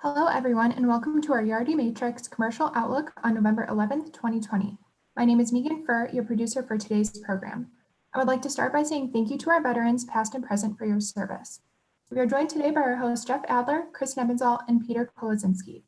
Hello, everyone, and welcome to our Yardi Matrix Commercial Outlook on November 11th, 2020. My name is Megan Furr, your producer for today's program. I would like to start by saying thank you to our veterans, past and present, for your service. We are joined today by our hosts, Jeff Adler, Chris Nebenzahl, and Peter Kolozinski.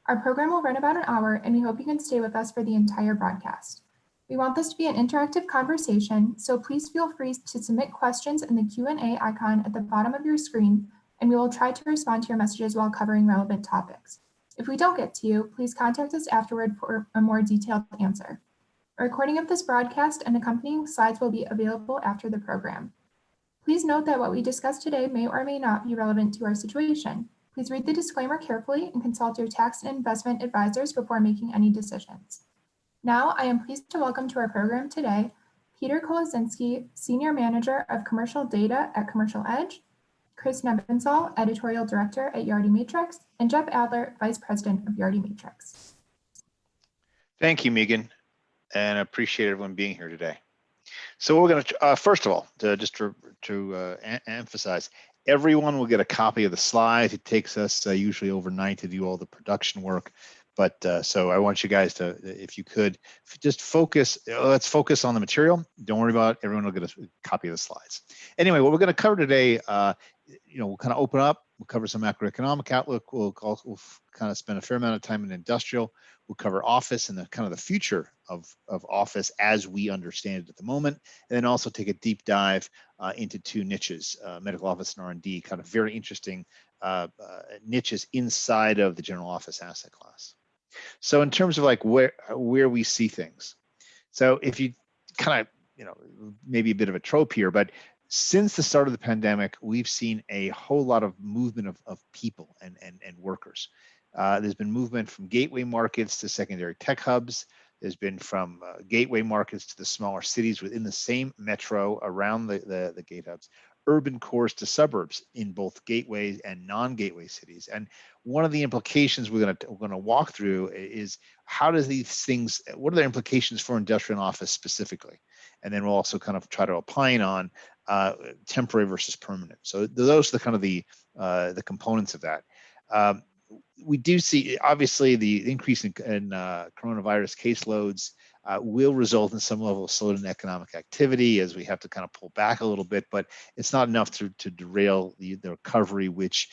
Our program will run about an hour, and we hope you can stay with us for the entire broadcast. We want this to be an interactive conversation, so please feel free to submit questions in the Q&A icon at the bottom of your screen, and we will try to respond to your messages while covering relevant topics. If we don't get to you, please contact us afterward for a more detailed answer. A recording of this broadcast and accompanying slides will be available after the program. Please note that what we discuss today may or may not be relevant to our situation. Please read the disclaimer carefully and consult your tax and investment advisors before making any decisions. Now, I am pleased to welcome to our program today, Peter Kolozinski, Senior Manager of Commercial Data at Commercial Edge, Chris Nebenzahl, Editorial Director at Yardi Matrix, and Jeff Adler, Vice President of Yardi Matrix. Thank you, Megan, and I appreciate everyone being here today. So we're going to, first of all, to emphasize, everyone will get a copy of the slides. It takes us usually overnight to do all the production work. But so I want you guys to, if you could, just focus, let's focus on the material. Don't worry about it. Everyone will get a copy of the slides. Anyway, what we're going to cover today, we'll kind of open up. We'll cover some macroeconomic outlook. We'll kind of spend a fair amount of time in industrial. We'll cover office and the kind of the future of office as we understand it at the moment. And then also take a deep dive into two niches, medical office and R&D, kind of very interesting niches inside of the general office asset class. So in terms of like where we see things, so if you kind of, maybe a bit of a trope here, but since the start of the pandemic, we've seen a whole lot of movement of people and workers. There's been movement from gateway markets to secondary tech hubs. There's been from gateway markets to the smaller cities within the same metro around the gate hubs, urban cores to suburbs in both gateways and non-gateway cities. And one of the implications we're going to walk through is how does these things, what are the implications for industrial and office specifically? And then we'll also kind of try to opine on temporary versus permanent. So those are the kind of the components of that. We do see, obviously, the increase in coronavirus caseloads will result in some level of slowdown in economic activity as we have to kind of pull back a little bit, but it's not enough to derail the recovery, which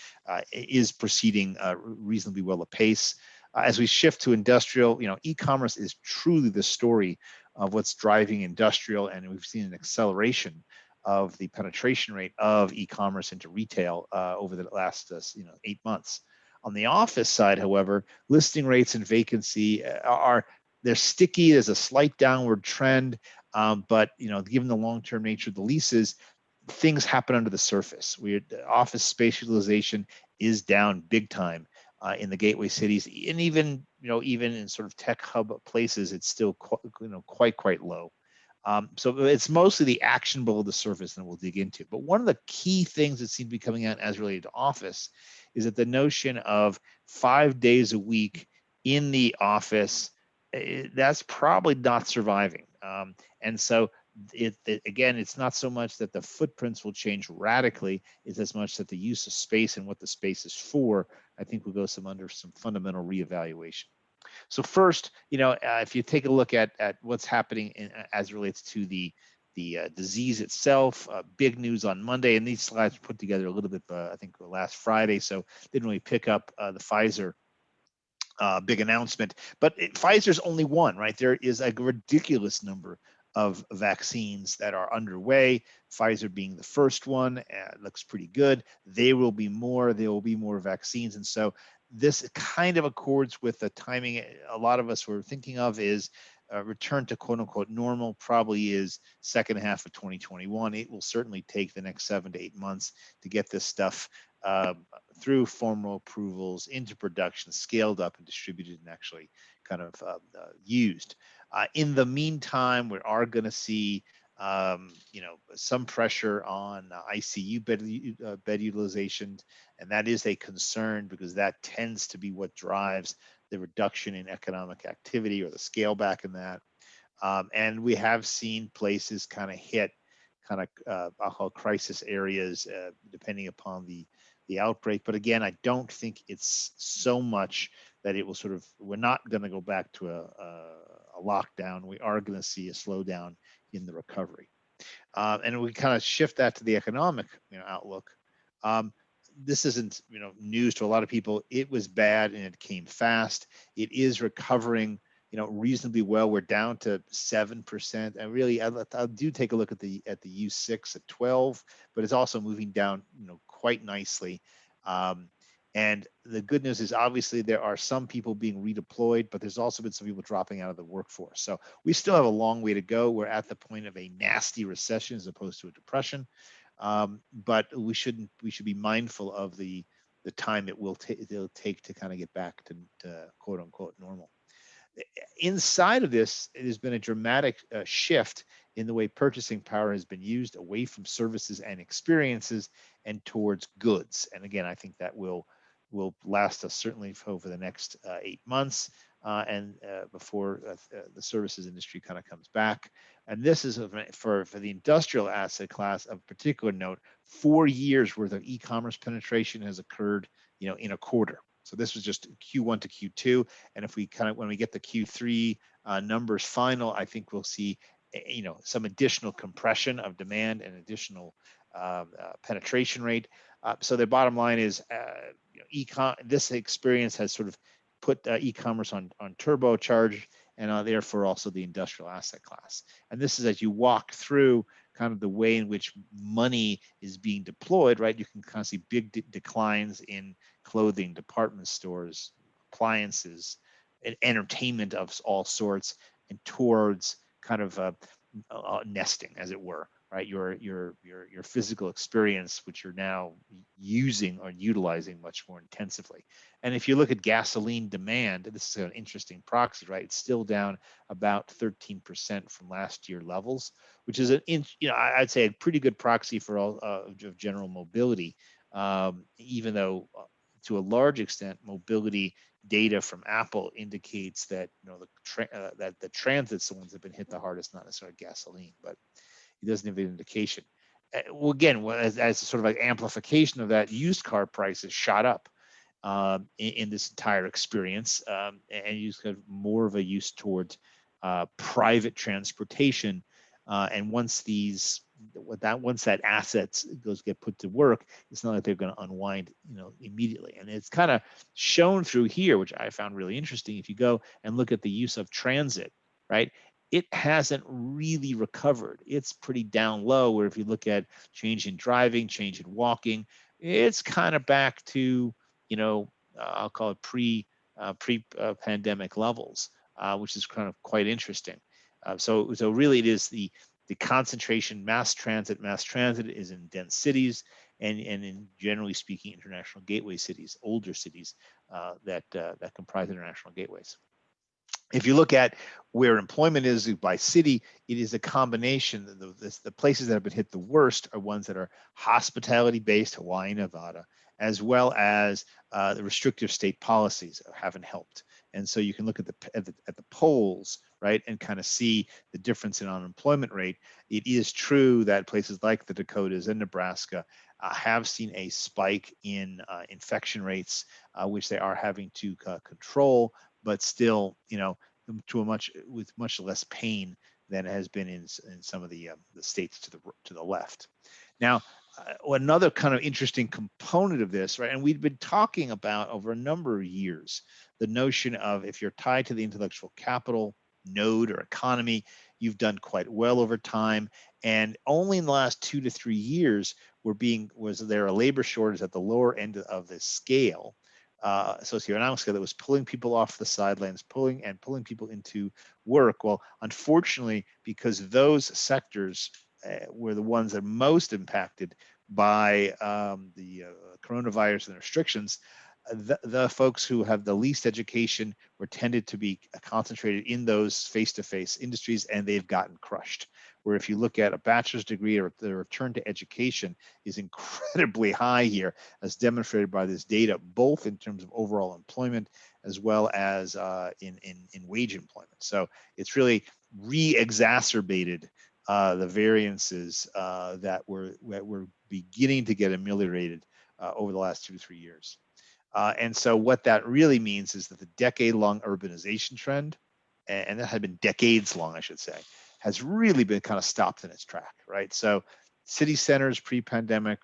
is proceeding reasonably well apace. As we shift to industrial, e-commerce is truly the story of what's driving industrial, and we've seen an acceleration of the penetration rate of e-commerce into retail over the last 8 months. On the office side, however, listing rates and vacancy they're sticky. There's a slight downward trend, but given the long-term nature of the leases, things happen under the surface. Office space utilization is down big time in the gateway cities, and even in sort of tech hub places, it's still quite low. So it's mostly the action below the surface that we'll dig into. But one of the key things that seem to be coming out as related to office is that the notion of 5 days a week in the office, that's probably not surviving. And so again, it's not so much that the footprints will change radically, it's as much that the use of space and what the space is for, I think will go under some fundamental reevaluation. So first, if you take a look at what's happening as it relates to the disease itself, big news on Monday, and these slides were put together a little bit, I think, last Friday, so didn't really pick up the Pfizer big announcement. But Pfizer's only one, right? There is a ridiculous number of vaccines that are underway. Pfizer being the first one, looks pretty good. There will be more vaccines, and so this kind of accords with the timing a lot of us were thinking of is return to quote unquote normal probably is second half of 2021. It will certainly take the next 7 to 8 months to get this stuff through formal approvals into production, scaled up and distributed and actually kind of used. In the meantime, we are going to see some pressure on ICU bed utilization, and that is a concern because that tends to be what drives the reduction in economic activity or the scale back in that. And we have seen places kind of hit I'll call crisis areas, depending upon the the outbreak. But again, I don't think it's so much that it will we're not going to go back to a lockdown. We are going to see a slowdown in the recovery. And we kind of shift that to the economic outlook. Um, this isn't news to a lot of people. It was bad and it came fast. It is recovering reasonably well. We're down to 7%. And really, I do take a look at the U6 at 12, but it's also moving down quite nicely. And the good news is obviously there are some people being redeployed, but there's also been some people dropping out of the workforce. So we still have a long way to go. We're at the point of a nasty recession as opposed to a depression. But we should be mindful of the time it'll take to kind of get back to quote unquote normal. Inside of this, it has been a dramatic shift in the way purchasing power has been used away from services and experiences and towards goods. And again, I think that will last us certainly over the next 8 months and before the services industry kind of comes back. And this is for the industrial asset class of particular note. 4 years worth of e-commerce penetration has occurred, in a quarter. So this was just Q1 to Q2, and if we when we get the Q3 numbers final, I think we'll see some additional compression of demand and additional penetration rate. So the bottom line is, this experience has sort of put e-commerce on turbocharge, and therefore also the industrial asset class. And this is as you walk through kind of the way in which money is being deployed, right? You can kind of see big declines in clothing, department stores, appliances, and entertainment of all sorts, and towards kind of nesting, as it were, right? Your physical experience, which you're now using or utilizing much more intensively. And if you look at gasoline demand, this is an interesting proxy, right? It's still down about 13% from last year levels, which is I'd say a pretty good proxy for all of general mobility, even though to a large extent mobility data from Apple indicates that that the transit's the ones that have been hit the hardest, not necessarily gasoline, but it doesn't have an indication. Well, again, as sort of like amplification of that, used car prices shot up in this entire experience, and you have more of a use towards private transportation. And once that assets get put to work, it's not like they're going to unwind, immediately. And it's kind of shown through here, which I found really interesting. If you go and look at the use of transit, right, it hasn't really recovered. It's pretty down low. Where if you look at change in driving, change in walking, it's kind of back to I'll call it pre-pandemic levels, which is kind of quite interesting. So really, it is the concentration. Mass transit is in dense cities and in, generally speaking, international gateway cities, older cities that comprise international gateways. If you look at where employment is by city, it is a combination. The places that have been hit the worst are ones that are hospitality based, Hawaii, Nevada, as well as the restrictive state policies haven't helped. And so you can look at the polls, right, and kind of see the difference in unemployment rate. It is true that places like the Dakotas and Nebraska have seen a spike in infection rates, which they are having to control, but still, with much less pain than it has been in some of the states to the left. Now, another kind of interesting component of this, right, and we've been talking about over a number of years, the notion of if you're tied to the intellectual capital node or economy, you've done quite well over time. And only in the last 2 to 3 years was there a labor shortage at the lower end of the scale, socioeconomic scale, that was pulling people off the sidelines, pulling people into work. Well, unfortunately, because those sectors were the ones that are most impacted by the coronavirus and the restrictions, the folks who have the least education were tended to be concentrated in those face-to-face industries, and they've gotten crushed. Where if you look at a bachelor's degree, or the return to education is incredibly high here, as demonstrated by this data, both in terms of overall employment as well as in wage employment. So it's really re-exacerbated the variances that were beginning to get ameliorated over the last 2 to 3 years. And so what that really means is that the decade-long urbanization trend, and that had been decades long, I should say, has really been kind of stopped in its track, right? So city centers pre-pandemic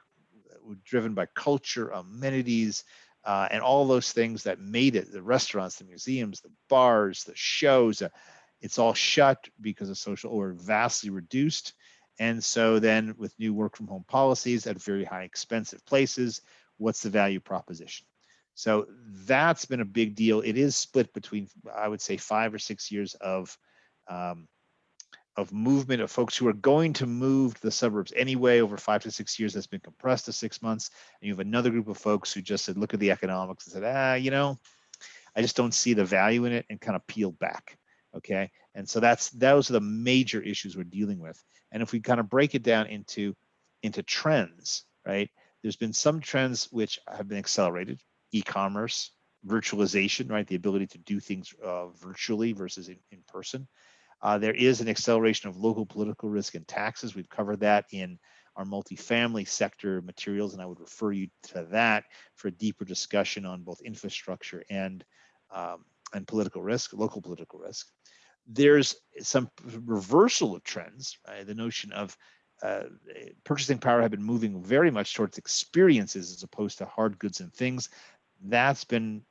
were driven by culture, amenities, and all those things that made it, the restaurants, the museums, the bars, the shows, it's all shut because of social or vastly reduced. And so then with new work from home policies at very high expensive places, what's the value proposition? So that's been a big deal. It is split between, I would say, 5 or 6 years of movement of folks who are going to move to the suburbs anyway. Over 5 to 6 years, that's been compressed to 6 months. And you have another group of folks who just said, look at the economics and said, you know, I just don't see the value in it, and kind of peeled back. Okay. And so those are the major issues we're dealing with. And if we kind of break it down into trends, right? There's been some trends which have been accelerated: e-commerce, virtualization, right? The ability to do things virtually versus in person. There is an acceleration of local political risk and taxes. We've covered that in our multifamily sector materials, and I would refer you to that for a deeper discussion on both infrastructure and political risk, local political risk. There's some reversal of trends, right? The notion of purchasing power had been moving very much towards experiences as opposed to hard goods and things. That's been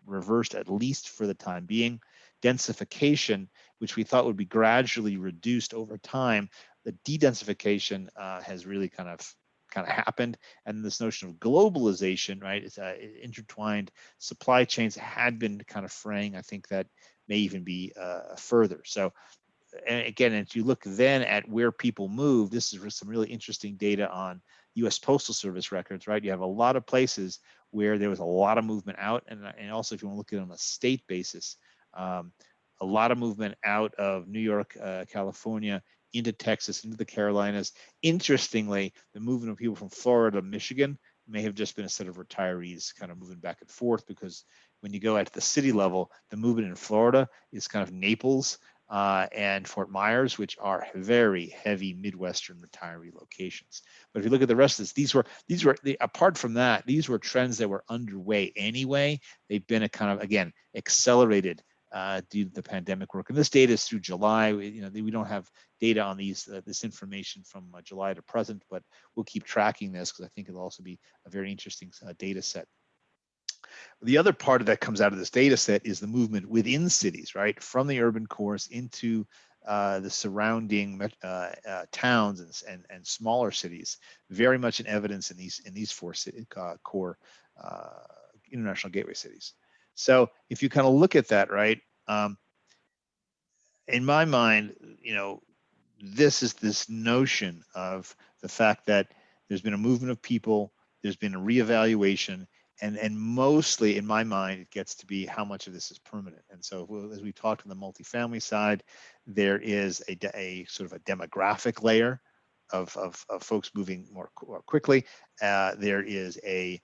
reversed, at least for the time being. Densification, which we thought would be gradually reduced over time, the de-densification has really kind of happened. And this notion of globalization, right? It's intertwined supply chains had been kind of fraying. I think that may even be further. So, and again, if you look then at where people move, this is some really interesting data on U.S. Postal Service records, right? You have a lot of places where there was a lot of movement out, and also if you want to look at it on a state basis, a lot of movement out of New York, California, into Texas, into the Carolinas. Interestingly, the movement of people from Florida to Michigan may have just been a set of retirees kind of moving back and forth, because when you go at the city level, the movement in Florida is kind of Naples and Fort Myers, which are very heavy Midwestern retiree locations. But if you look at the rest of this, these were apart from that, these were trends that were underway anyway. They've been a kind of, again, accelerated due to the pandemic work. And this data is through July. We don't have data on this information from July to present, but we'll keep tracking this because I think it'll also be a very interesting data set. The other part of that comes out of this data set is the movement within cities, right? From the urban cores into the surrounding towns and smaller cities, very much in evidence in these four core international gateway cities. So if you kind of look at that, right, in my mind, this is this notion of the fact that there's been a movement of people, there's been a reevaluation, and mostly in my mind, it gets to be how much of this is permanent. And so as we talked on the multifamily side, there is a sort of a demographic layer of folks moving more quickly. There is a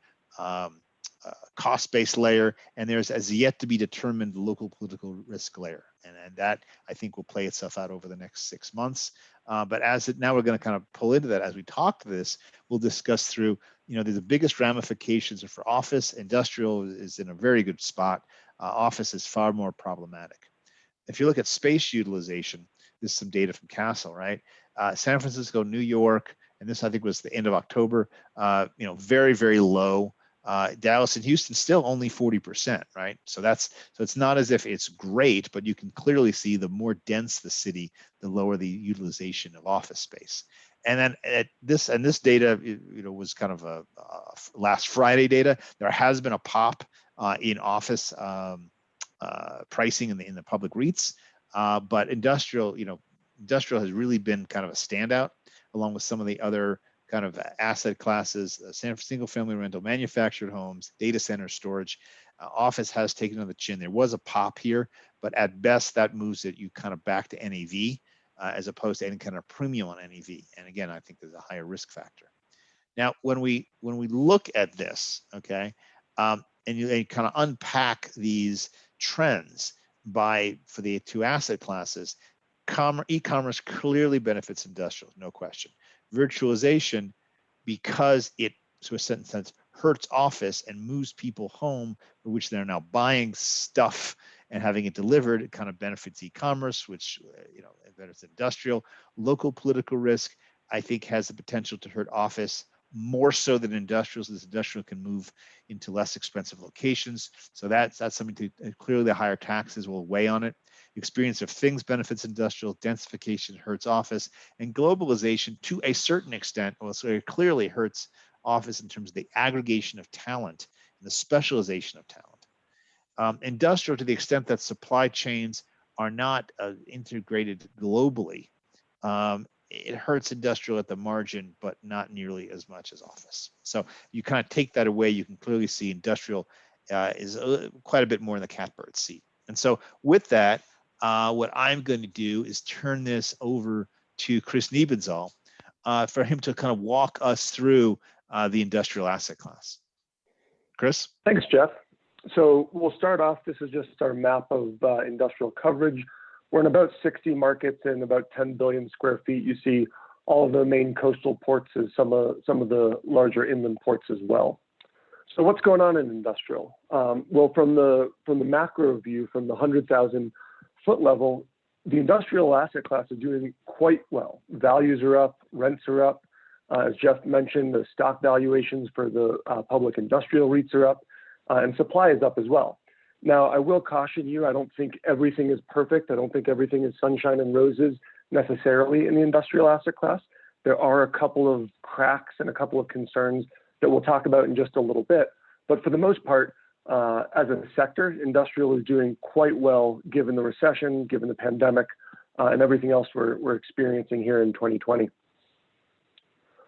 cost-based layer, and there's as yet to be determined local political risk layer, and that I think will play itself out over the next 6 months. But now we're going to kind of pull into that as we talk to this. We'll discuss through, the biggest ramifications are for office. Industrial is in a very good spot. Office is far more problematic. If you look at space utilization, this is some data from Castle, right? San Francisco, New York, and this I think was the end of October. Very, very low. Dallas and Houston still only 40%, right? So it's not as if it's great, but you can clearly see the more dense the city, the lower the utilization of office space. And then this data, was kind of a last Friday data. There has been a pop in office pricing in the public REITs, but industrial has really been kind of a standout, along with some of the other kind of asset classes, single family rental, manufactured homes, data center storage. Office has taken on the chin. There was a pop here, but at best that moves it you kind of back to NAV as opposed to any kind of premium on NAV. And again, I think there's a higher risk factor. Now, when we look at this, okay, and you kind of unpack these trends for the two asset classes, e-commerce clearly benefits industrial, no question. Virtualization, because it, to a certain sense, hurts office and moves people home, for which they're now buying stuff and having it delivered. It kind of benefits e-commerce, which benefits industrial. Local political risk, I think, has the potential to hurt office more so than industrials, as industrial can move into less expensive locations. So that's something to clearly the higher taxes will weigh on it. Experience of things benefits industrial, densification hurts office, and globalization to a certain extent, well, so it clearly hurts office in terms of the aggregation of talent and the specialization of talent. Industrial, to the extent that supply chains are not integrated globally, it hurts industrial at the margin, but not nearly as much as office. So you kind of take that away, you can clearly see industrial is quite a bit more in the catbird seat. And so with that, what I'm going to do is turn this over to Chris Niebenzal for him to kind of walk us through the industrial asset class. Chris? Thanks, Jeff. So we'll start off, this is just our map of industrial coverage. We're in about 60 markets and about 10 billion square feet. You see all of the main coastal ports as some of the larger inland ports as well. So what's going on in industrial? Well, from the macro view, from the 100,000 foot level, the industrial asset class is doing quite well. Values are up, rents are up. As Jeff mentioned, the stock valuations for the public industrial REITs are up, and supply is up as well. Now, I will caution you, I don't think everything is perfect. I don't think everything is sunshine and roses necessarily in the industrial asset class. There are a couple of cracks and a couple of concerns that we'll talk about in just a little bit. But for the most part, as a sector, industrial is doing quite well given the recession, given the pandemic, and everything else we're experiencing here in 2020.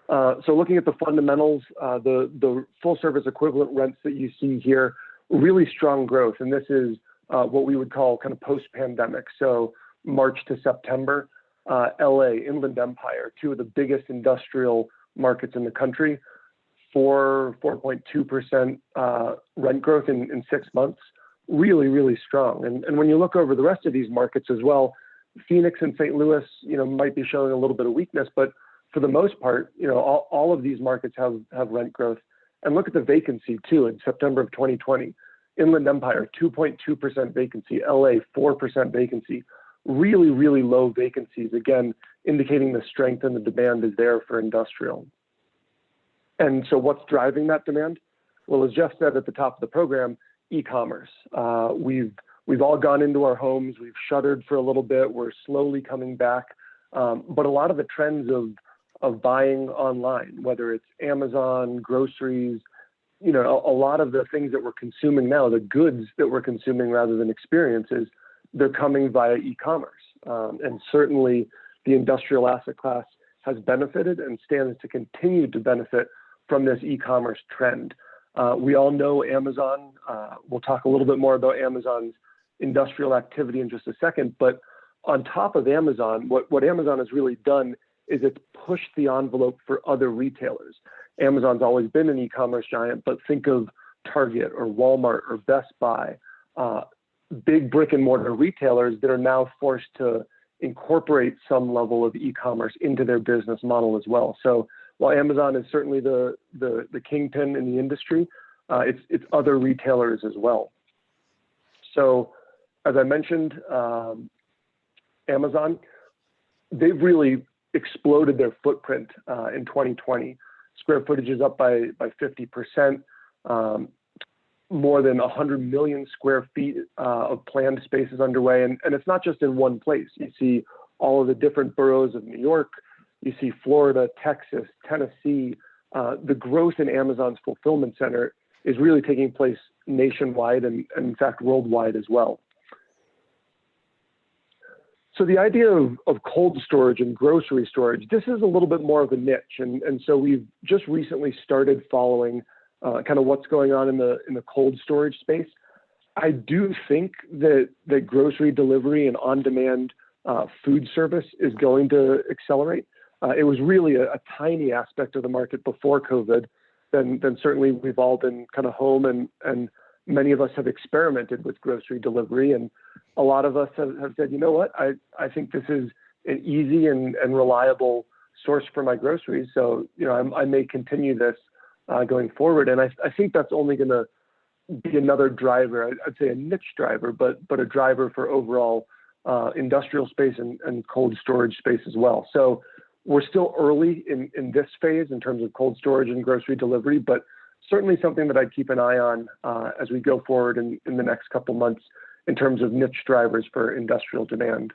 So looking at the fundamentals, the full service equivalent rents that you see here, really strong growth. And this is what we would call kind of post-pandemic. So March to September, LA, Inland Empire, two of the biggest industrial markets in the country, 4.2% rent growth in 6 months, really, really strong. And when you look over the rest of these markets as well, Phoenix and St. Louis, might be showing a little bit of weakness, but for the most part, all of these markets have rent growth. And look at the vacancy too in September of 2020. Inland Empire, 2.2% vacancy. LA, 4% vacancy. Really, really low vacancies, again, indicating the strength and the demand is there for industrial. And so what's driving that demand? Well, as Jeff said at the top of the program, e-commerce. We've all gone into our homes. We've shuttered for a little bit. We're slowly coming back. But a lot of the trends of buying online, whether it's Amazon, groceries, a lot of the things that we're consuming now, the goods that we're consuming rather than experiences, they're coming via e-commerce. And certainly the industrial asset class has benefited and stands to continue to benefit from this e-commerce trend. We all know Amazon. We'll talk a little bit more about Amazon's industrial activity in just a second. But on top of Amazon, what Amazon has really done is it's pushed the envelope for other retailers. Amazon's always been an e-commerce giant, but think of Target or Walmart or Best Buy, big brick and mortar retailers that are now forced to incorporate some level of e-commerce into their business model as well. So while Amazon is certainly the kingpin in the industry, it's other retailers as well. So as I mentioned, Amazon, they've really exploded their footprint in 2020. Square footage is up by 50%, more than 100 million square feet of planned spaces underway. And it's not just in one place. You see all of the different boroughs of New York, you see Florida, Texas, Tennessee. The growth in Amazon's fulfillment center is really taking place nationwide and in fact, worldwide as well. So the idea of cold storage and grocery storage, this is a little bit more of a niche. And so we've just recently started following kind of what's going on in the cold storage space. I do think that grocery delivery and on-demand food service is going to accelerate. It was really a tiny aspect of the market before COVID. Then certainly we've all been kind of home and many of us have experimented with grocery delivery, and a lot of us have said, you know what, I think this is an easy and reliable source for my groceries. So, I may continue this going forward. And I think that's only going to be another driver. I'd say a niche driver, but a driver for overall industrial space and cold storage space as well. So we're still early in this phase in terms of cold storage and grocery delivery, but certainly something that I'd keep an eye on as we go forward in the next couple months in terms of niche drivers for industrial demand.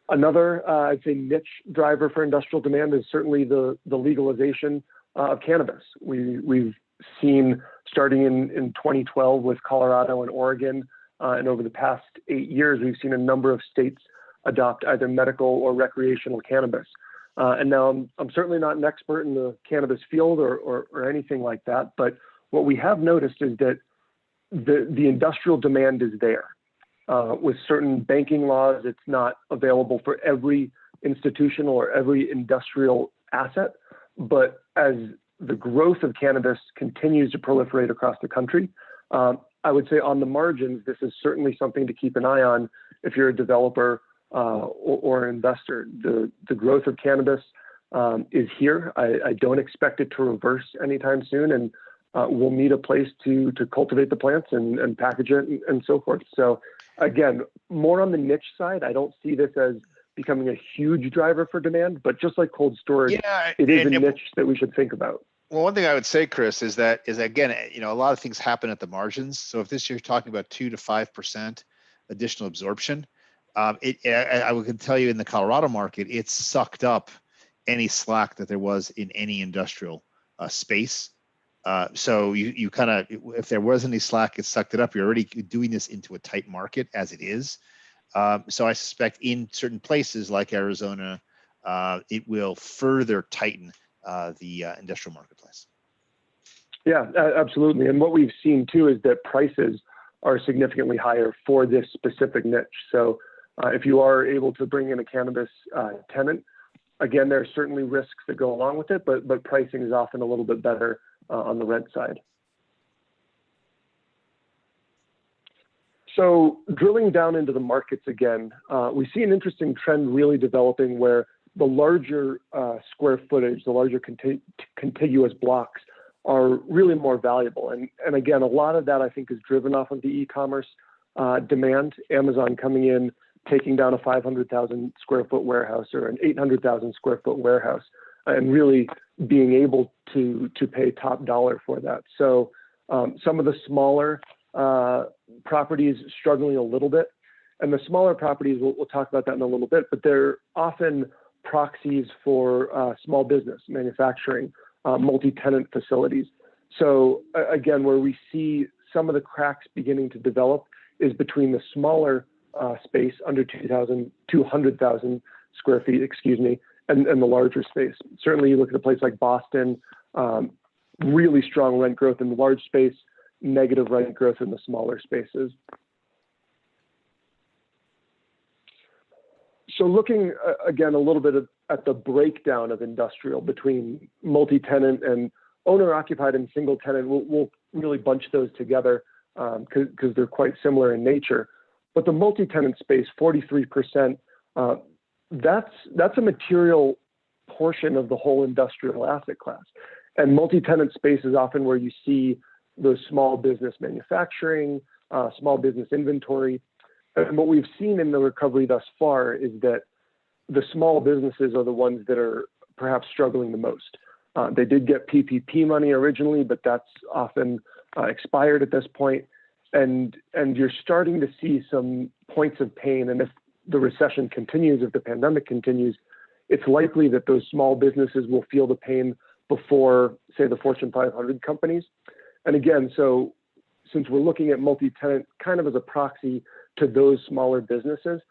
Another, I'd say, niche driver for industrial demand is certainly the legalization of cannabis. We've seen, starting in 2012 with Colorado and Oregon, and over the past 8 years, we've seen a number of states adopt either medical or recreational cannabis. And now I'm certainly not an expert in the cannabis field or anything like that, but what we have noticed is that the industrial demand is there. With certain banking laws, it's not available for every institutional or every industrial asset, but as the growth of cannabis continues to proliferate across the country, I would say on the margins, this is certainly something to keep an eye on if you're a developer or an investor. The growth of cannabis is here. I don't expect it to reverse anytime soon, and we'll need a place to cultivate the plants and package it and so forth. So again, more on the niche side. I don't see this as becoming a huge driver for demand, but just like cold storage, it is a niche that we should think about. Well, one thing I would say, Chris, is again, a lot of things happen at the margins. So if this year you're talking about 2 to 5% additional absorption, I can tell you in the Colorado market, it's sucked up any slack that there was in any industrial space. So you kind of, if there was any slack, it sucked it up. You're already doing this into a tight market as it is. So I suspect in certain places like Arizona, it will further tighten the industrial marketplace. Yeah, absolutely. And what we've seen too is that prices are significantly higher for this specific niche. So if you are able to bring in a cannabis tenant, again, there are certainly risks that go along with it, but pricing is often a little bit better on the rent side. So drilling down into the markets again, we see an interesting trend really developing where the larger square footage, the larger contiguous blocks are really more valuable. And again, a lot of that I think is driven off of the e-commerce demand. Amazon coming in, taking down a 500,000 square foot warehouse or an 800,000 square foot warehouse, and really being able to pay top dollar for that. So some of the smaller properties struggling a little bit, and the smaller properties, we'll talk about that in a little bit, but they're often proxies for small business, manufacturing, multi-tenant facilities. So again, where we see some of the cracks beginning to develop is between the smaller space under 200,000 square feet, and the larger space. Certainly you look at a place like Boston, really strong rent growth in the large space, negative rent growth in the smaller spaces. So looking again a little bit at the breakdown of industrial between multi-tenant and owner-occupied and single-tenant, we'll really bunch those together because they're quite similar in nature. But the multi-tenant space, 43%, that's a material portion of the whole industrial asset class. And multi-tenant space is often where you see those small business manufacturing, small business inventory. And what we've seen in the recovery thus far is that the small businesses are the ones that are perhaps struggling the most. They did get PPP money originally, but that's often expired at this point. And you're starting to see some points of pain. And if the recession continues, if the pandemic continues, it's likely that those small businesses will feel the pain before, say, the Fortune 500 companies. And again, so since we're looking at multi-tenant kind of as a proxy to those smaller businesses,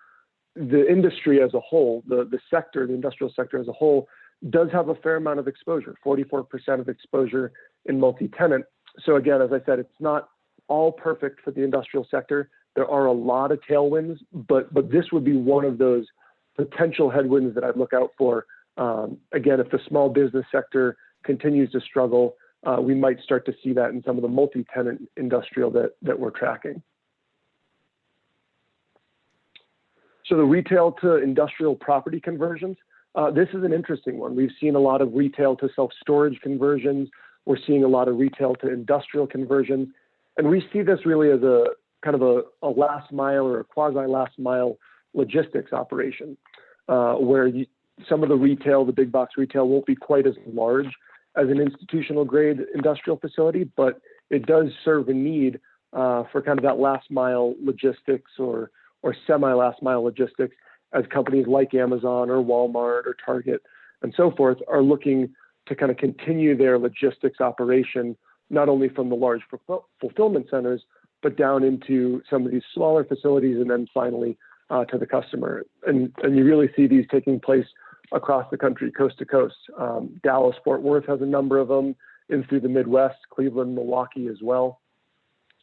the industry as a whole, the sector, the industrial sector as a whole, does have a fair amount of exposure, 44% of exposure in multi-tenant. So again, as I said, it's not all perfect for the industrial sector. There are a lot of tailwinds, but this would be one of those potential headwinds that I'd look out for. Again, if the small business sector continues to struggle, we might start to see that in some of the multi-tenant industrial that we're tracking. So the retail to industrial property conversions, this is an interesting one. We've seen a lot of retail to self-storage conversions. We're seeing a lot of retail to industrial conversions. And we see this really as a kind of a last mile or a quasi last mile logistics operation, where some of the retail, the big box retail, won't be quite as large as an institutional grade industrial facility, but it does serve a need for kind of that last mile logistics or semi last mile logistics, as companies like Amazon or Walmart or Target and so forth are looking to kind of continue their logistics operation, not only from the large fulfillment centers, but down into some of these smaller facilities and then finally to the customer. And you really see these taking place across the country, coast to coast. Dallas, Fort Worth has a number of them, in through the Midwest, Cleveland, Milwaukee as well.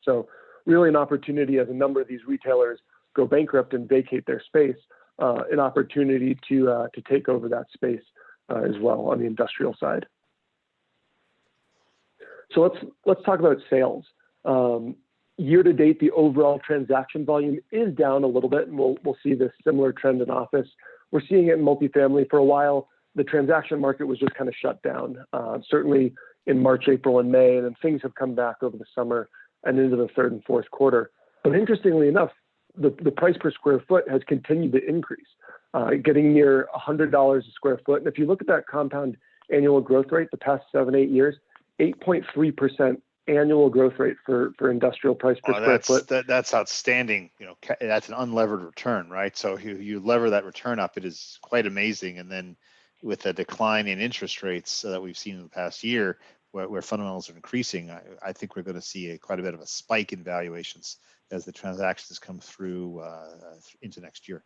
So really an opportunity, as a number of these retailers go bankrupt and vacate their space, an opportunity to take over that space as well on the industrial side. So let's talk about sales. Year to date, the overall transaction volume is down a little bit, and we'll see this similar trend in office. We're seeing it in multifamily. For a while, the transaction market was just kind of shut down, certainly in March, April, and May, and then things have come back over the summer and into the third and fourth quarter. But interestingly enough, the price per square foot has continued to increase, getting near $100 a square foot. And if you look at that compound annual growth rate, the past 7-8 years, 8.3% annual growth rate for industrial price per square foot. That's outstanding. You know, that's an unlevered return, right? So you lever that return up, it is quite amazing. And then with the decline in interest rates that we've seen in the past year, where fundamentals are increasing, I think we're going to see quite a bit of a spike in valuations as the transactions come through into next year.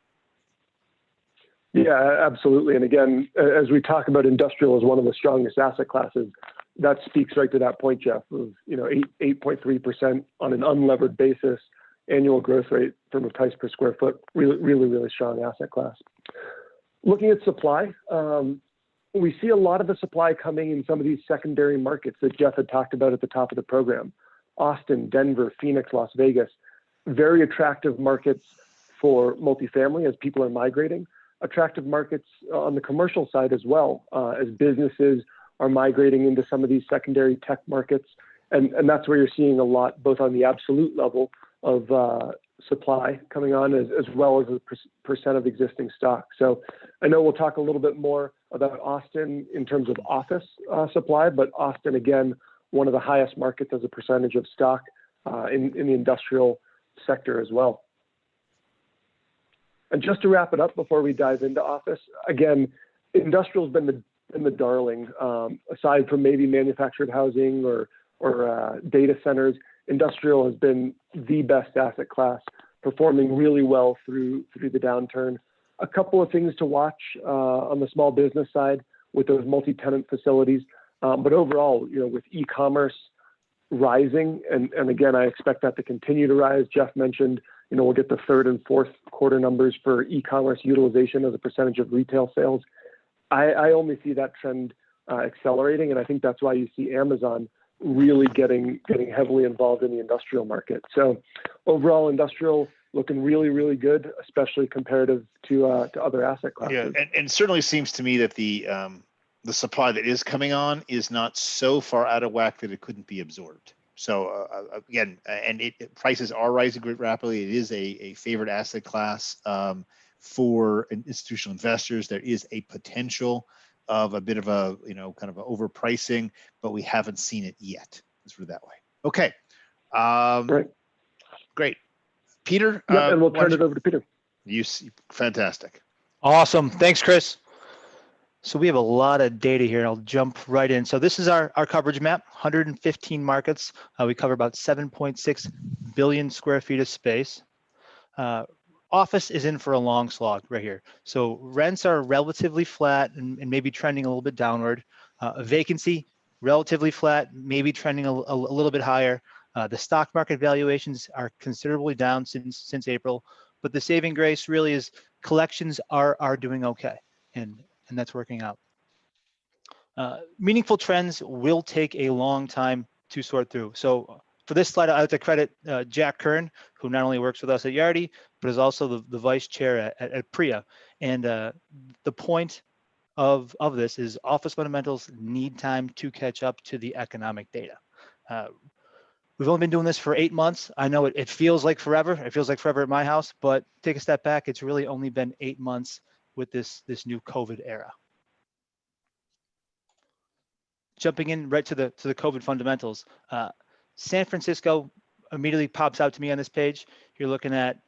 Yeah, absolutely. And again, as we talk about industrial as one of the strongest asset classes, that speaks right to that point, Jeff, of 8.3% on an unlevered basis, annual growth rate from a price per square foot, really strong asset class. Looking at supply, we see a lot of the supply coming in some of these secondary markets that Jeff had talked about at the top of the program. Austin, Denver, Phoenix, Las Vegas, very attractive markets for multifamily as people are migrating, attractive markets on the commercial side as well, as businesses are migrating into some of these secondary tech markets. And that's where you're seeing a lot, both on the absolute level of supply coming on, as well as the percent of existing stock. So I know we'll talk a little bit more about Austin in terms of office supply, but Austin, again, one of the highest markets as a percentage of stock in the industrial sector as well. And just to wrap it up before we dive into office, again, industrial's been the darling, aside from maybe manufactured housing or data centers. Industrial has been the best asset class, performing really well through the downturn. A couple of things to watch on the small business side with those multi-tenant facilities, but overall, with e-commerce rising, and again, I expect that to continue to rise. Jeff mentioned, we'll get the third and fourth quarter numbers for e-commerce utilization as a percentage of retail sales. I only see that trend accelerating, and I think that's why you see Amazon really getting heavily involved in the industrial market. So overall, industrial looking really good, especially comparative to other asset classes. Yeah, and certainly seems to me that the supply that is coming on is not so far out of whack that it couldn't be absorbed. So again, and prices are rising rapidly. It is a favorite asset class for institutional investors. There is a potential of a bit of a, kind of a overpricing, but we haven't seen it yet. Let's put it that way. Okay. Great. Peter. Yeah, and we'll turn it over to Peter. Fantastic. Awesome. Thanks, Chris. So we have a lot of data here, and I'll jump right in. So this is our coverage map, 115 markets. We cover about 7.6 billion square feet of space. Office is in for a long slog right here. So rents are relatively flat and maybe trending a little bit downward. Vacancy, relatively flat, maybe trending a little bit higher. The stock market valuations are considerably down since April, but the saving grace really is collections are doing okay, and that's working out. Meaningful trends will take a long time to sort through. So for this slide, I have to credit Jack Kern, who not only works with us at Yardi, but is also the vice chair at PRIA. And the point of this is office fundamentals need time to catch up to the economic data. We've only been doing this for 8 months. I know it feels like forever. It feels like forever at my house, but take a step back. It's really only been 8 months with this new COVID era. Jumping in right to the COVID fundamentals, San Francisco immediately pops out to me on this page. You're looking at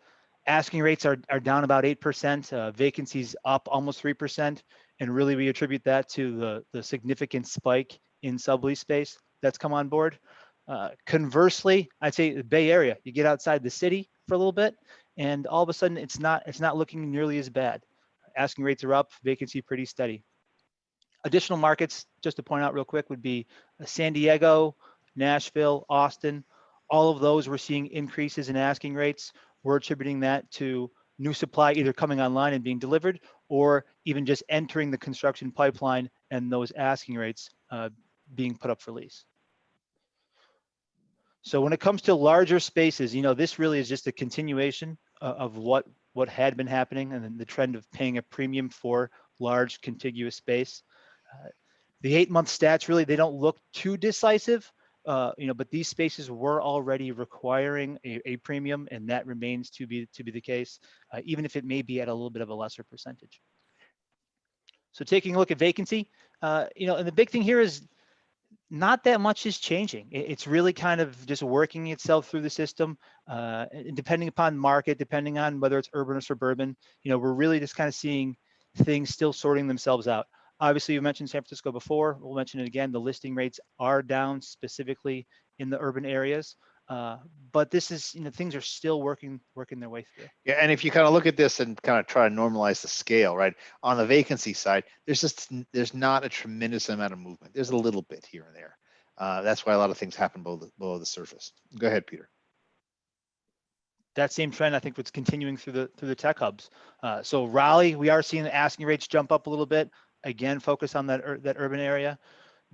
asking rates are down about 8%, vacancies up almost 3%, and really we attribute that to the significant spike in sublease space that's come on board. Conversely, I'd say the Bay Area, you get outside the city for a little bit, and all of a sudden it's not looking nearly as bad. Asking rates are up, vacancy pretty steady. Additional markets, just to point out real quick, would be San Diego, Nashville, Austin. All of those we're seeing increases in asking rates. We're attributing that to new supply either coming online and being delivered, or even just entering the construction pipeline and those asking rates being put up for lease. So when it comes to larger spaces, this really is just a continuation of what had been happening, and then the trend of paying a premium for large contiguous space. The 8-month stats really, they don't look too decisive, but these spaces were already requiring a premium, and that remains to be the case, even if it may be at a little bit of a lesser percentage. So taking a look at vacancy, and the big thing here is not that much is changing. It's really kind of just working itself through the system, and depending upon market, depending on whether it's urban or suburban, we're really just kind of seeing things still sorting themselves out. Obviously, you mentioned San Francisco before. We'll mention it again. The listing rates are down specifically in the urban areas, but this is, things are still working their way through. Yeah, and if you kind of look at this and kind of try to normalize the scale, right? On the vacancy side, there's not a tremendous amount of movement. There's a little bit here and there. That's why a lot of things happen below the surface. Go ahead, Peter. That same trend, I think, was continuing through the tech hubs. So Raleigh, we are seeing the asking rates jump up a little bit. Again, focus on that urban area.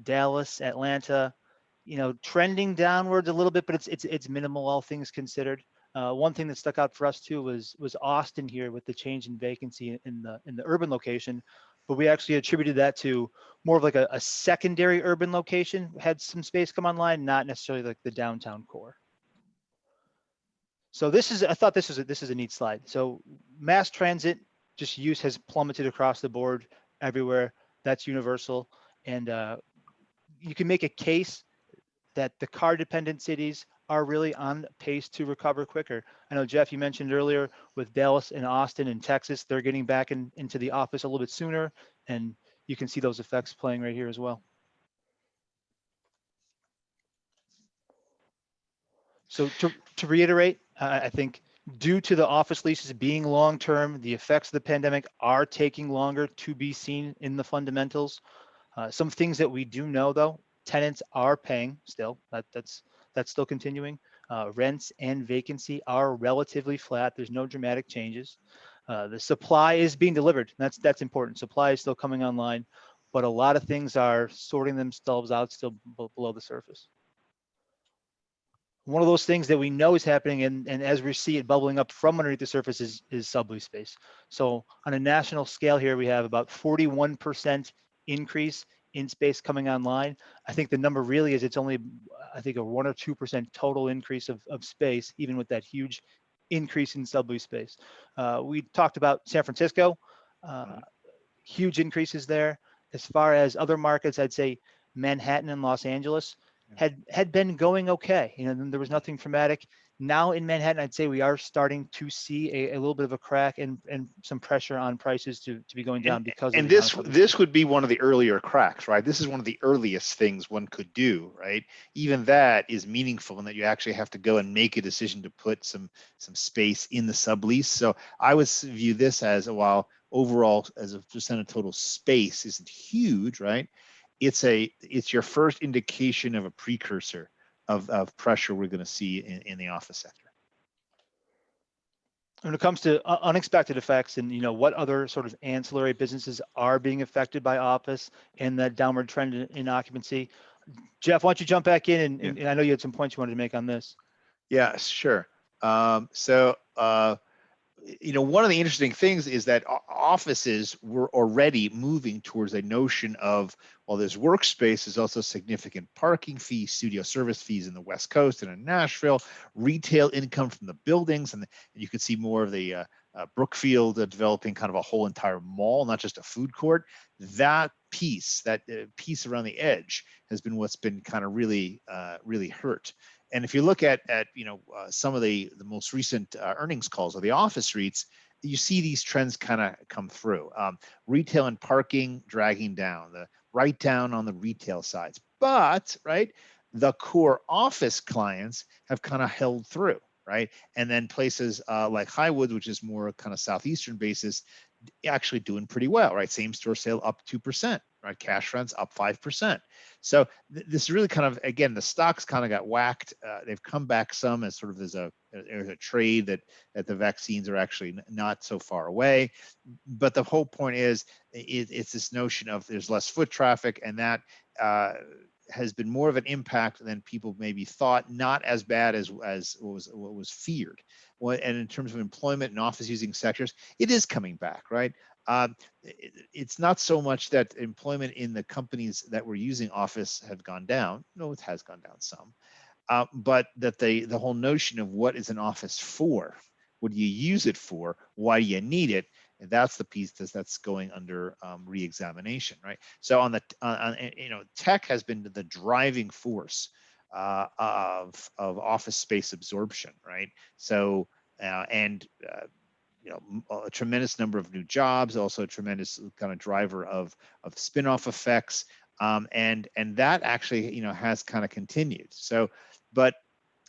Dallas, Atlanta, trending downwards a little bit, but it's minimal, all things considered. One thing that stuck out for us too was Austin here with the change in vacancy in the urban location, but we actually attributed that to more of like a secondary urban location had some space come online, not necessarily like the downtown core. So I thought this is a neat slide. So mass transit just use has plummeted across the board everywhere. That's universal, and you can make a case that the car-dependent cities are really on pace to recover quicker. I know, Jeff, you mentioned earlier with Dallas and Austin and Texas, they're getting back into the office a little bit sooner, and you can see those effects playing right here as well. So to reiterate, I think due to the office leases being long-term, the effects of the pandemic are taking longer to be seen in the fundamentals. Some things that we do know, though, tenants are paying still. That's still continuing. Rents and vacancy are relatively flat. There's no dramatic changes. The supply is being delivered. That's important. Supply is still coming online, but a lot of things are sorting themselves out still below the surface. One of those things that we know is happening, and as we see it bubbling up from underneath the surface, is sublease space. So on a national scale here, we have about 41% increase in space coming online. I think the number really is it's only, I think, a 1 or 2% total increase of space, even with that huge increase in sublease space. We talked about San Francisco, huge increases there. As far as other markets, I'd say Manhattan and Los Angeles had been going okay. There was nothing dramatic. Now in Manhattan, I'd say we are starting to see a little bit of a crack and some pressure on prices to be going down because of this would be one of the earlier cracks, right? This is one of the earliest things one could do, right? Even that is meaningful in that you actually have to go and make a decision to put some space in the sublease. So I would view this as, while overall as a percent of total space isn't huge, right? It's your first indication of a precursor of pressure we're going to see in the office sector. When it comes to unexpected effects and what other sort of ancillary businesses are being affected by office and that downward trend in occupancy, Jeff, why don't you jump back in and I know you had some points you wanted to make on this. Yeah, sure. one of the interesting things is that offices were already moving towards a notion of, well, there's workspace, there's also significant parking fees, studio service fees in the West Coast and in Nashville, retail income from the buildings, and you could see more of the Brookfield developing kind of a whole entire mall, not just a food court. That piece around the edge has been what's been kind of really hurt. And if you look at some of the most recent earnings calls of the office REITs, you see these trends kind of come through. Retail and parking dragging down, the write down on the retail sides, but the core office clients have kind of held through, right? And then places like Highwood, which is more kind of southeastern basis, actually doing pretty well, right? Same store sale up 2%, right? Cash rents up 5%. So this is really kind of, again, the stocks kind of got whacked. They've come back some as sort of there's a trade that the vaccines are actually not so far away. But the whole point is it's this notion of there's less foot traffic, and that has been more of an impact than people maybe thought, not as bad as what was feared. And in terms of employment and office using sectors, it is coming back, right? It's not so much that employment in the companies that were using office have gone down. No, it has gone down some, but that the whole notion of what is an office for, what do you use it for, why do you need it, and that's the piece that's going under re-examination, right? So on tech has been the driving force of office space absorption, right? So a tremendous number of new jobs, also a tremendous kind of driver of spin-off effects, and that actually has kind of continued. So,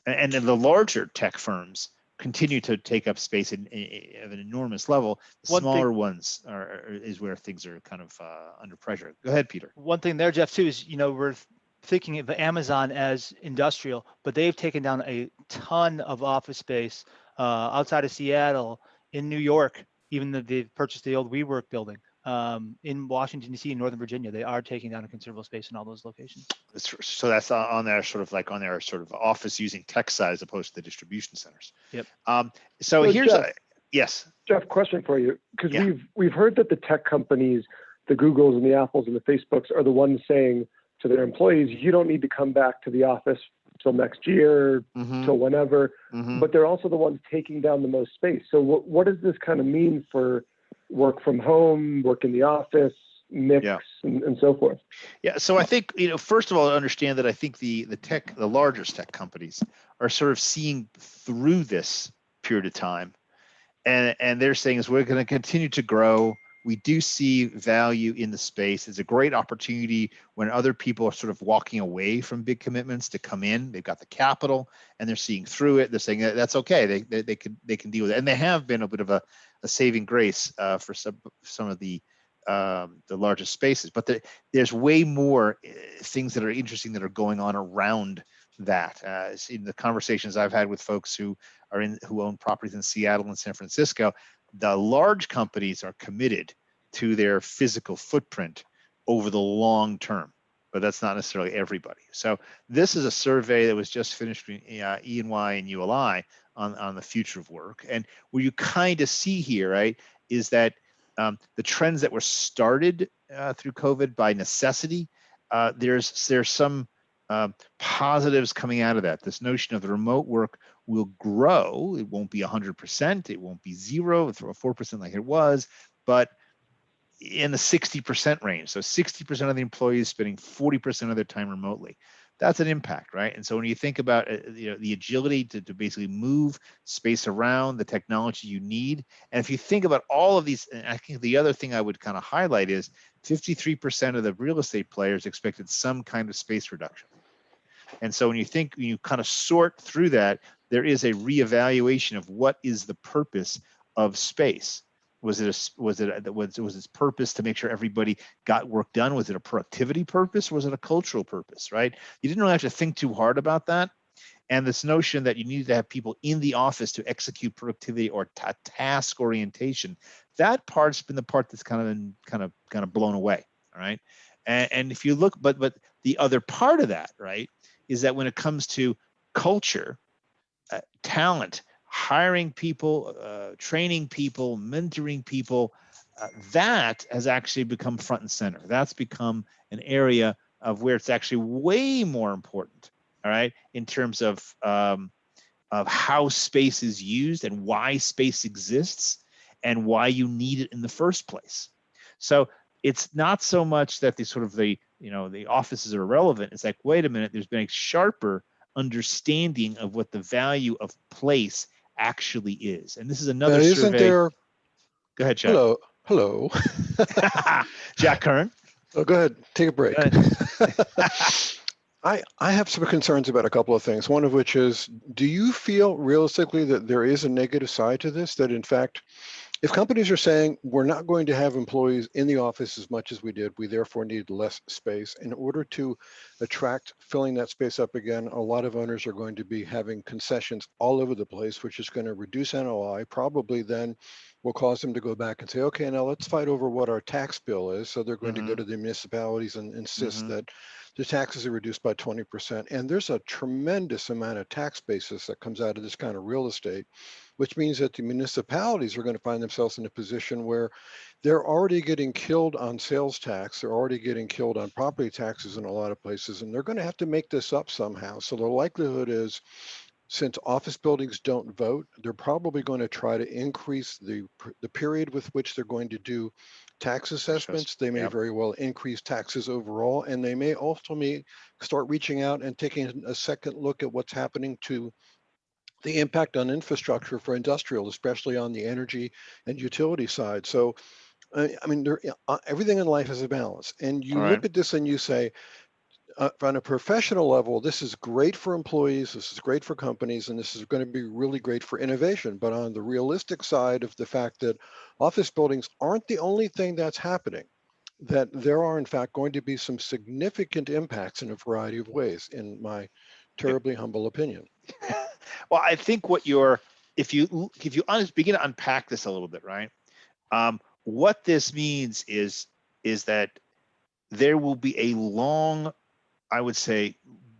and then the larger tech firms continue to take up space at an enormous level. The smaller ones is where things are kind of under pressure. Go ahead, Peter. One thing there, Jeff, too, is we're thinking of Amazon as industrial, but they've taken down a ton of office space outside of Seattle, in New York, even though they've purchased the old WeWork building. In Washington, D.C., and Northern Virginia, they are taking down a considerable space in all those locations. So that's on their sort of office using tech side as opposed to the distribution centers. Yep. So here's yes. Jeff, question for you, because we've heard that the tech companies, the Googles and the Apples and the Facebooks, are the ones saying to their employees, you don't need to come back to the office till next year, till whenever, but they're also the ones taking down the most space. So what does this kind of mean for work from home, work in the office, mix, and so forth? Yeah, so I think, first of all, understand that I think the largest tech companies are sort of seeing through this period of time, and they're saying is we're going to continue to grow. We do see value in the space. It's a great opportunity when other people are sort of walking away from big commitments to come in. They've got the capital and they're seeing through it. They're saying that's okay. They can deal with it, and they have been a bit of a saving grace for some of the largest spaces. But there's way more things that are interesting that are going on around that. In the conversations I've had with folks who own properties in Seattle and San Francisco, the large companies are committed to their physical footprint over the long term, but that's not necessarily everybody. So this is a survey that was just finished between E&Y and ULI on the future of work. And what you kind of see here, right, is that the trends that were started through COVID by necessity, there's some positives coming out of that. This notion of the remote work will grow. It won't be 100%. It won't be 0 or 4% like it was, but in the 60% range. So 60% of the employees spending 40% of their time remotely. That's an impact, right? And so when you think about the agility to basically move space around, the technology you need, and if you think about all of these, and I think the other thing I would kind of highlight is 53% of the real estate players expected some kind of space reduction. And so when you kind of sort through that, there is a reevaluation of what is the purpose of space. Was its purpose to make sure everybody got work done? Was it a productivity purpose? Was it a cultural purpose, right? You didn't really have to think too hard about that. And this notion that you needed to have people in the office to execute productivity or task orientation, that part's been the part that's kind of blown away, all right? And if you look, but the other part of that, right, is that when it comes to culture, talent, hiring people, training people, mentoring people, that has actually become front and center. That's become an area of where it's actually way more important, all right, in terms of how space is used and why space exists and why you need it in the first place. So it's not so much that the offices are irrelevant. It's like, wait a minute, there's been a sharper understanding of what the value of place actually is. And this is another isn't survey. there? Go ahead, Chuck. Hello. Jack Curran. Oh, go ahead. Take a break. Go ahead. I have some concerns about a couple of things. One of which is, do you feel realistically that there is a negative side to this? That in fact, if companies are saying we're not going to have employees in the office as much as we did, we therefore need less space. In order to attract filling that space up again, a lot of owners are going to be having concessions all over the place, which is going to reduce NOI, probably then will cause them to go back and say, okay, now let's fight over what our tax bill is. So they're going to go to the municipalities and insist that the taxes are reduced by 20%. And there's a tremendous amount of tax basis that comes out of this kind of real estate, which means that the municipalities are going to find themselves in a position where they're already getting killed on sales tax. They're already getting killed on property taxes in a lot of places, and they're going to have to make this up somehow. So the likelihood is, since office buildings don't vote, they're probably going to try to increase the period with which they're going to do tax assessments. They may very well increase taxes overall, and they may ultimately start reaching out and taking a second look at what's happening to the impact on infrastructure for industrial, especially on the energy and utility side. So, I mean, everything in life has a balance. And you look at this and you say, on a professional level, this is great for employees, this is great for companies, and this is going to be really great for innovation. But on the realistic side of the fact that office buildings aren't the only thing that's happening, that there are in fact going to be some significant impacts in a variety of ways, in my terribly humble opinion. Well, I think if you begin to unpack this a little bit, right? What this means is that there will be a long, I would say,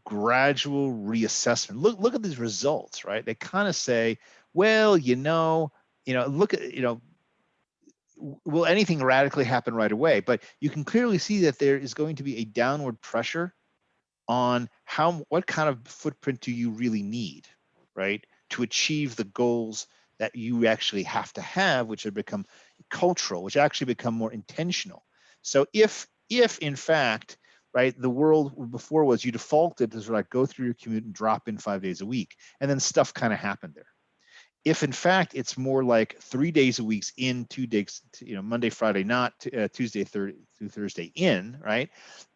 gradual reassessment. Look at these results, right? They kind of say, well, look at, will anything radically happen right away? But you can clearly see that there is going to be a downward pressure on what kind of footprint do you really need, right, to achieve the goals that you actually have to have, which have become cultural, which actually become more intentional. So if in fact, right, the world before was you defaulted to sort of go through your commute and drop in 5 days a week, and then stuff kind of happened there. If in fact it's more like 3 days a week in, 2 days, Monday, Friday, not Tuesday through Thursday in, right?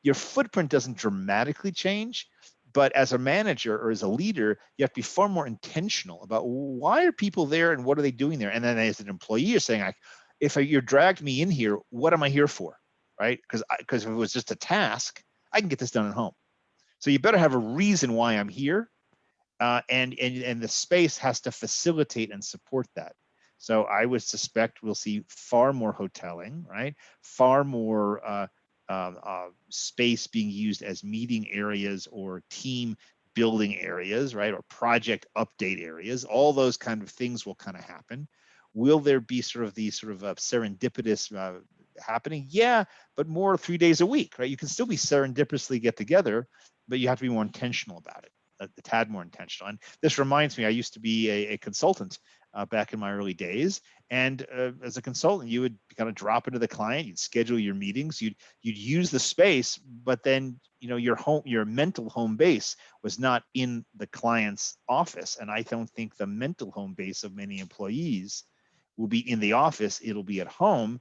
Your footprint doesn't dramatically change, but as a manager or as a leader, you have to be far more intentional about why are people there and what are they doing there? And then as an employee, you're saying, if you're dragged me in here, what am I here for, right? Because if it was just a task, I can get this done at home. So you better have a reason why I'm here. And the space has to facilitate and support that. So I would suspect we'll see far more hoteling, right? Far more space being used as meeting areas or team building areas, right? Or project update areas. All those kind of things will kind of happen. Will there be sort of these serendipitous happening? Yeah, but more 3 days a week, right? You can still be serendipitously get together, but you have to be more intentional about it. A tad more intentional. And this reminds me, I used to be a consultant back in my early days. And as a consultant, you would kind of drop into the client, you'd schedule your meetings, you'd use the space, but then your mental home base was not in the client's office. And I don't think the mental home base of many employees will be in the office, it'll be at home.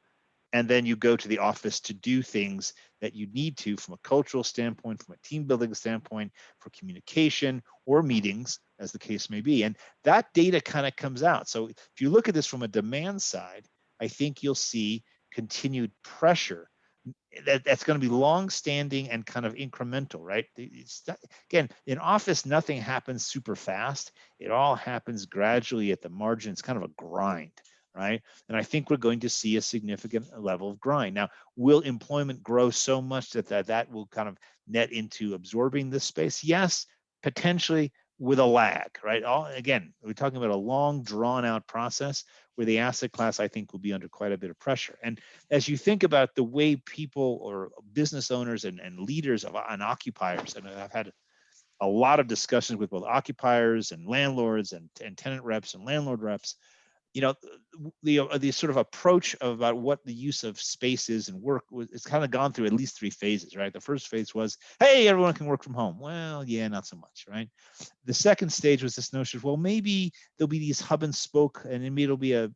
And then you go to the office to do things that you need to from a cultural standpoint, from a team building standpoint, for communication or meetings, as the case may be. And that data kind of comes out. So if you look at this from a demand side, I think you'll see continued pressure. That's going to be long-standing and kind of incremental, right? Again, in office, nothing happens super fast. It all happens gradually at the margin. It's kind of a grind, right? And I think we're going to see a significant level of grind. Now, will employment grow so much that will kind of net into absorbing this space? Yes, potentially. with a lag, right? Again, we're talking about a long, drawn-out process where the asset class, I think, will be under quite a bit of pressure. And as you think about the way people or business owners and leaders and occupiers, and I've had a lot of discussions with both occupiers and landlords and tenant reps and landlord reps, you know, the sort of approach about what the use of space is and work, it's kind of gone through at least 3 phases, right? The first phase was, hey, everyone can work from home. Well, yeah, not so much, right? The second stage was this notion of, well, maybe there'll be these hub and spoke, and maybe it'll be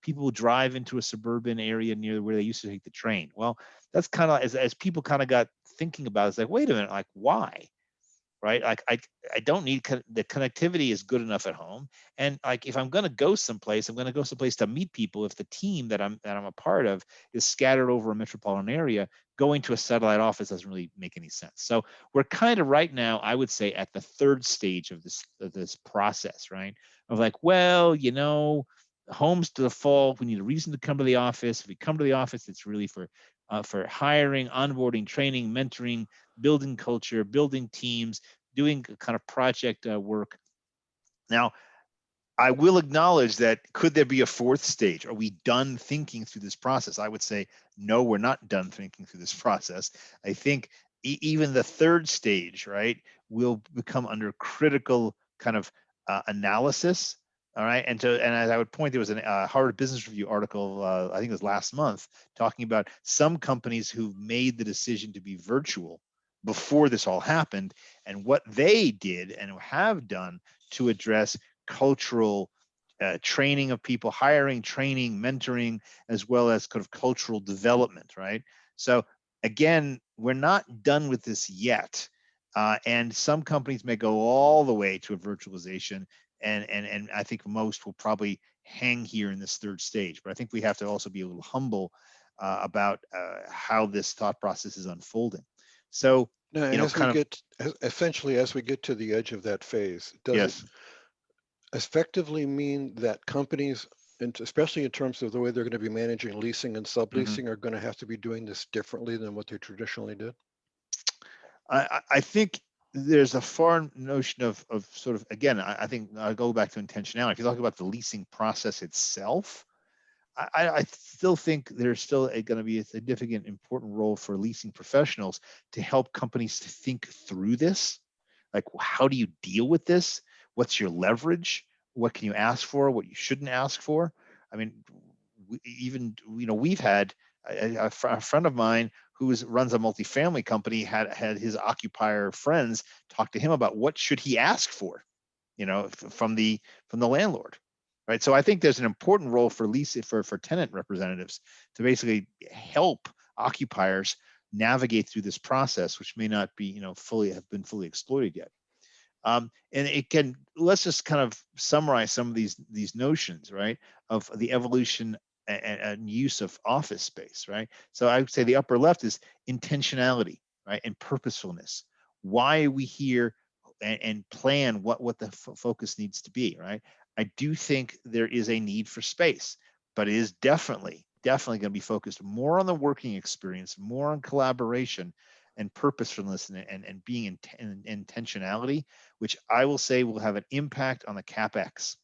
people will drive into a suburban area near where they used to take the train. Well, that's kind of, as people kind of got thinking about it, it's like, wait a minute, like, why? Right? Like I don't need the connectivity is good enough at home. And like, if I'm going to go someplace, I'm going to go someplace to meet people. If the team that I'm a part of is scattered over a metropolitan area, going to a satellite office doesn't really make any sense. So we're kind of right now, I would say, at the third stage of this process, right? Of like, well, you know, home's to the fall. We need a reason to come to the office. If we come to the office, it's really for hiring, onboarding, training, mentoring, building culture, building teams, doing kind of project work. Now, I will acknowledge that, could there be a fourth stage? Are we done thinking through this process? I would say, no, we're not done thinking through this process. I think even the third stage, right, will become under critical kind of analysis. All right, and as I would point, there was a Harvard Business Review article, I think it was last month, talking about some companies who made the decision to be virtual before this all happened, and what they did and have done to address cultural training of people, hiring, training, mentoring, as well as kind of cultural development, right? So again, we're not done with this yet. And some companies may go all the way to a virtualization, and I think most will probably hang here in this third stage. But I think we have to also be a little humble about how this thought process is unfolding. So, now, you know, as we get, essentially, as we get to the edge of that phase, does it effectively mean that companies, and especially in terms of the way they're going to be managing leasing and subleasing, are going to have to be doing this differently than what they traditionally did? I think there's a foreign notion of sort of, again, I think I'll go back to intentionality. If you talk about the leasing process itself, I still think there's still going to be a significant, important role for leasing professionals to help companies to think through this. Like, how do you deal with this? What's your leverage? What can you ask for? What you shouldn't ask for? I mean, even, you know, we've had a friend of mine who runs a multifamily company had his occupier friends talk to him about what should he ask for, you know, from the landlord, right? So I think there's an important role for for tenant representatives to basically help occupiers navigate through this process, which may not be, you know, have been fully exploited yet. And it can, let's just kind of summarize some of these notions, right, of the evolution and use of office space, right? So I would say the upper left is intentionality, right, and purposefulness. Why are we here, and plan what the focus needs to be, right? I do think there is a need for space, but it is definitely going to be focused more on the working experience, more on collaboration and purposefulness, and being intentionality, which I will say will have an impact on the CapEx.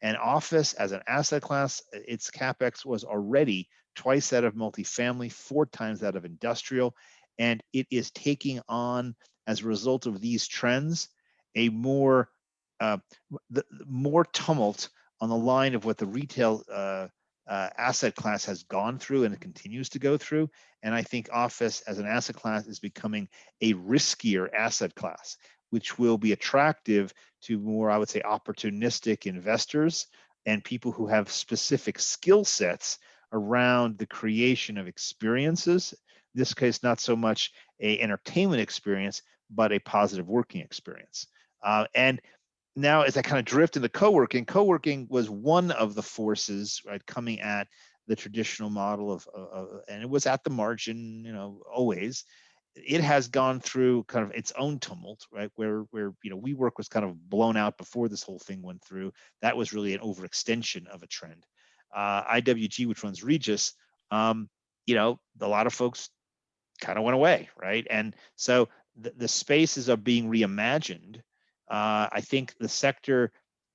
And office as an asset class, its CapEx was already twice that of multifamily, 4 times that of industrial, and it is taking on, as a result of these trends, a more tumult on the line of what the retail asset class has gone through and it continues to go through. And I think office as an asset class is becoming a riskier asset class, which will be attractive to more, I would say, opportunistic investors and people who have specific skill sets around the creation of experiences. In this case, not so much an entertainment experience, but a positive working experience. And now, as I kind of drift into co-working was one of the forces, right, coming at the traditional model of and it was at the margin, you know, always. It has gone through kind of its own tumult, right, where you know, WeWork was kind of blown out before this whole thing went through. That was really an overextension of a trend. IWG, which runs Regis, you know, a lot of folks kind of went away, right? And so the spaces are being reimagined I think the sector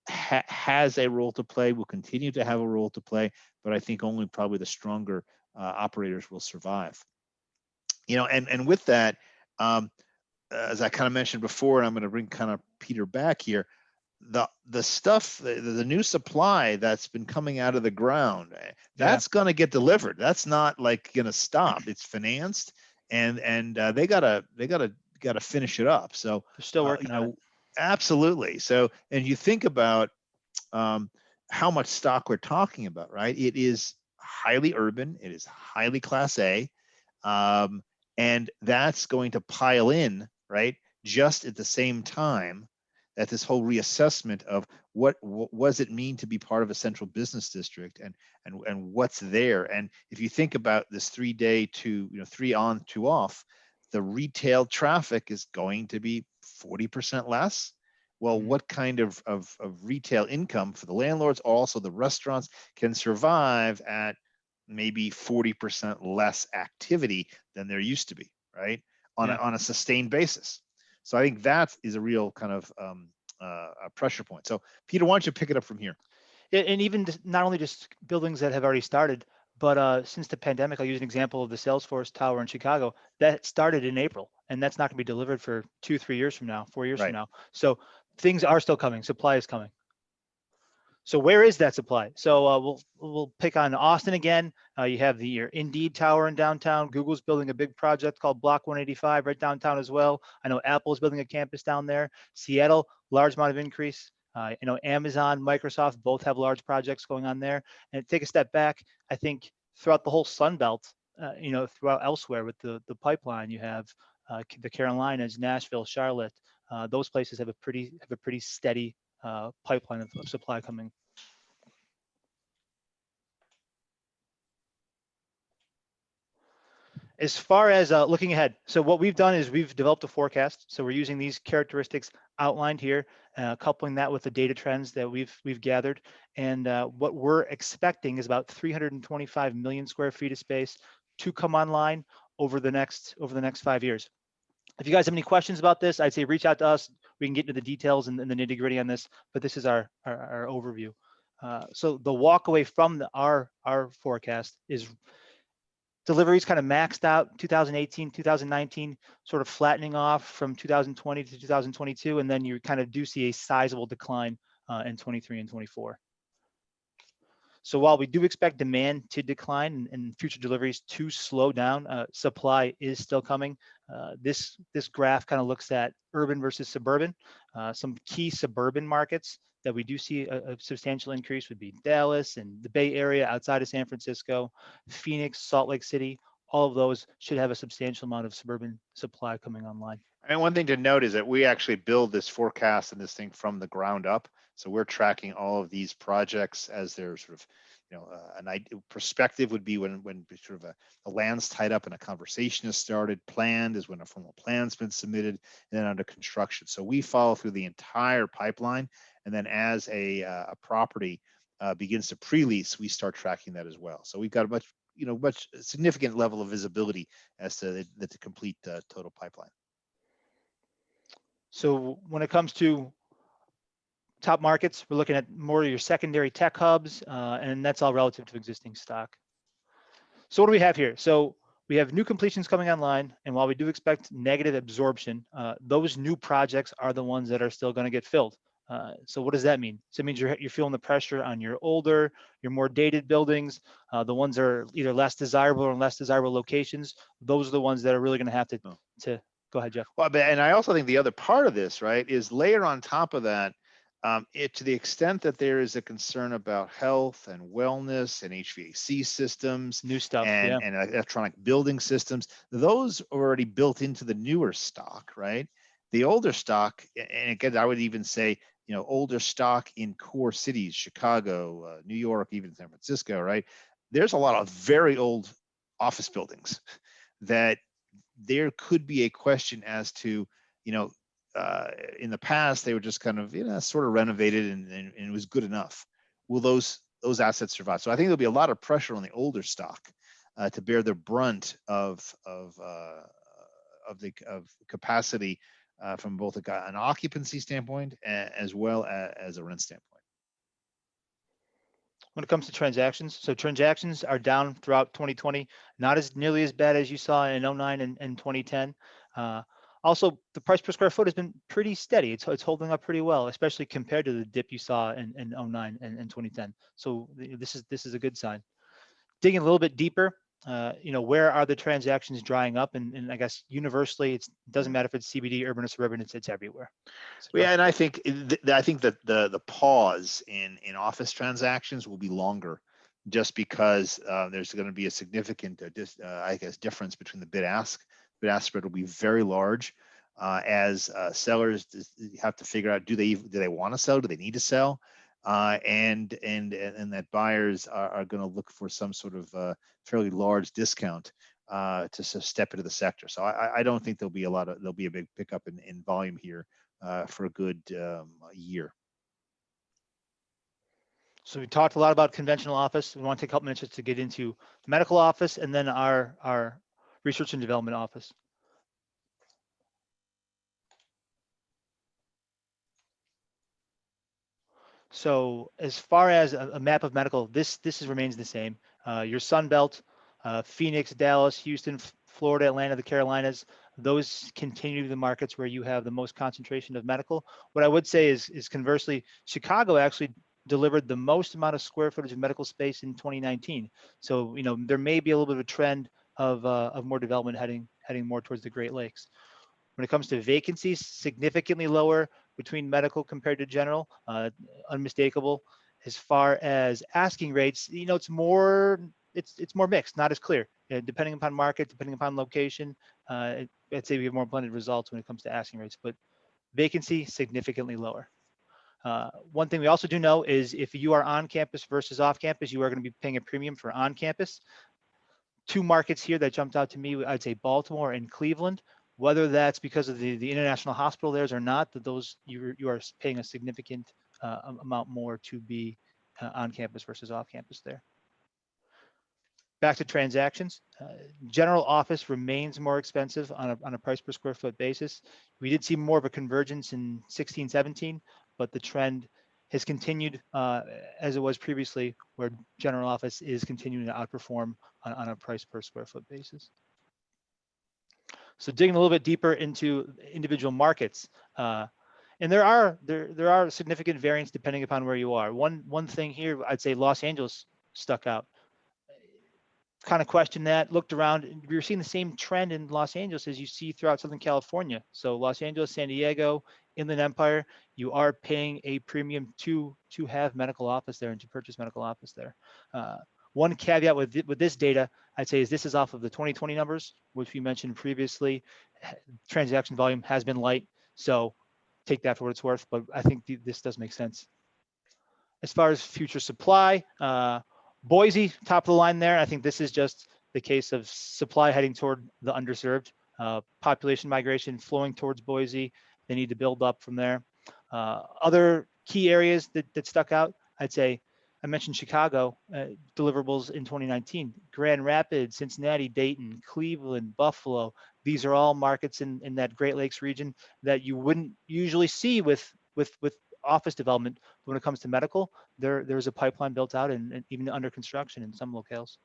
has a role to play, will continue to have a role to play, but I think only probably the stronger operators will survive. And with that, as I kind of mentioned before, and I'm going to bring kind of Peter back here, the stuff, the new supply that's been coming out of the ground, that's going to get delivered. That's not like going to stop. It's financed, and they gotta finish it up. So They're still working on it. Absolutely. So, and you think about how much stock we're talking about, right? It is highly urban. It is highly Class A. And that's going to pile in, right? Just at the same time that this whole reassessment of what does it mean to be part of a central business district, and what's there. And if you think about this 3-day to 3 on 2 off, the retail traffic is going to be 40% less. Well, what kind of retail income for the landlords, also the restaurants, can survive at maybe 40% less activity than there used to be, right? On a sustained basis. So I think that is a real kind of a pressure point. So Peter, why don't you pick it up from here? And even not only just buildings that have already started, but since the pandemic, I'll use an example of the Salesforce Tower in Chicago that started in April, and that's not going to be delivered for 2-3 years from now, 4 years from now. So things are still coming. Supply is coming. So where is that supply? So we'll pick on Austin again. You have your Indeed Tower in downtown. Google's building a big project called Block 185 right downtown as well. I know Apple's building a campus down there. Seattle, large amount of increase. Amazon, Microsoft both have large projects going on there. And take a step back, I think throughout the whole Sun Belt, throughout elsewhere with the pipeline, you have the Carolinas, Nashville, Charlotte. Those places have a pretty steady pipeline of supply coming. As far as looking ahead, so what we've done is we've developed a forecast. So we're using these characteristics outlined here, coupling that with the data trends that we've gathered, and what we're expecting is about 325 million square feet of space to come online over the next 5 years. If you guys have any questions about this, I'd say reach out to us. We can get into the details and the nitty gritty on this, but this is our overview. So the walk away from our forecast is deliveries kind of maxed out 2018, 2019, sort of flattening off from 2020 to 2022, and then you kind of do see a sizable decline in 23 and 24. So while we do expect demand to decline and future deliveries to slow down, supply is still coming. This graph kind of looks at urban versus suburban. Some key suburban markets that we do see a substantial increase would be Dallas and the Bay Area outside of San Francisco, Phoenix, Salt Lake City. All of those should have a substantial amount of suburban supply coming online. And one thing to note is that we actually build this forecast and this thing from the ground up. So we're tracking all of these projects as they're sort of, an perspective would be when sort of a land's tied up and a conversation is started. Planned is when a formal plan's been submitted, and then under construction. So we follow through the entire pipeline, and then as a property begins to pre-lease, we start tracking that as well. So we've got a much significant level of visibility as to the complete total pipeline. So when it comes to top markets, we're looking at more of your secondary tech hubs, and that's all relative to existing stock. So what do we have here? So we have new completions coming online, and while we do expect negative absorption, those new projects are the ones that are still going to get filled. So what does that mean? So it means you're feeling the pressure on your older, your more dated buildings, the ones that are either less desirable or less desirable locations. Those are the ones that are really going to have to go ahead, Jeff. Well, and I also think the other part of this, right, is layer on top of that, to the extent that there is a concern about health and wellness and HVAC systems, new stuff, and electronic building systems, those are already built into the newer stock, right? The older stock, and again, I would even say, older stock in core cities, Chicago, New York, even San Francisco, right? There's a lot of very old office buildings that there could be a question as to, in the past, they were just kind of, sort of renovated and it was good enough. Will those assets survive? So I think there'll be a lot of pressure on the older stock to bear the brunt of capacity from both an occupancy standpoint as well as a rent standpoint. When it comes to transactions, so transactions are down throughout 2020, not as nearly as bad as you saw in 09 and 2010. Also, the price per square foot has been pretty steady. It's holding up pretty well, especially compared to the dip you saw in 09 and 2010. So this is a good sign. Digging a little bit deeper, where are the transactions drying up? And I guess universally, it doesn't matter if it's CBD, urban or suburban, it's everywhere. Well, yeah, and I think that the pause in office transactions will be longer, just because there's going to be a significant difference between the bid ask spread will be very large, as sellers have to figure out, do they want to sell, do they need to sell, and that buyers are going to look for some sort of fairly large discount to step into the sector. So I don't think there'll be a big pickup in volume here for a good year. So we talked a lot about conventional office. We want to take a couple minutes to get into the medical office and then our research and development office. So as far as a map of medical, this remains the same. Your Sun Belt, Phoenix, Dallas, Houston, Florida, Atlanta, the Carolinas, those continue to be the markets where you have the most concentration of medical. What I would say is conversely, Chicago actually delivered the most amount of square footage of medical space in 2019. So there may be a little bit of a trend of more development heading more towards the Great Lakes. When it comes to vacancies, significantly lower between medical compared to general, unmistakable. As far as asking rates, it's more mixed, not as clear. Depending upon market, depending upon location, I'd say we have more blended results when it comes to asking rates, but vacancy significantly lower. One thing we also do know is if you are on campus versus off campus, you are going to be paying a premium for on campus. Two markets here that jumped out to me, I'd say Baltimore and Cleveland. Whether that's because of the international hospital there or not, that you are paying a significant amount more to be on campus versus off campus there. Back to transactions, general office remains more expensive on a price per square foot basis. We did see more of a convergence in 16, 17, but the trend has continued as it was previously, where general office is continuing to outperform on a price per square foot basis. So digging a little bit deeper into individual markets, and there are significant variants depending upon where you are. One thing here, I'd say Los Angeles stuck out. Kind of questioned that, looked around, and we were seeing the same trend in Los Angeles as you see throughout Southern California. So Los Angeles, San Diego, Inland Empire, you are paying a premium to have medical office there and to purchase medical office there. One caveat with this data, I'd say, is this is off of the 2020 numbers, which we mentioned previously. Transaction volume has been light, so take that for what it's worth, but I think this does make sense. As far as future supply, Boise, top of the line there. I think this is just the case of supply heading toward the underserved, population migration flowing towards Boise. They need to build up from there. Other key areas that stuck out, I'd say, I mentioned Chicago, deliverables in 2019, Grand Rapids, Cincinnati, Dayton, Cleveland, Buffalo. These are all markets in that Great Lakes region that you wouldn't usually see with office development. But when it comes to medical, there's a pipeline built out and even under construction in some locales.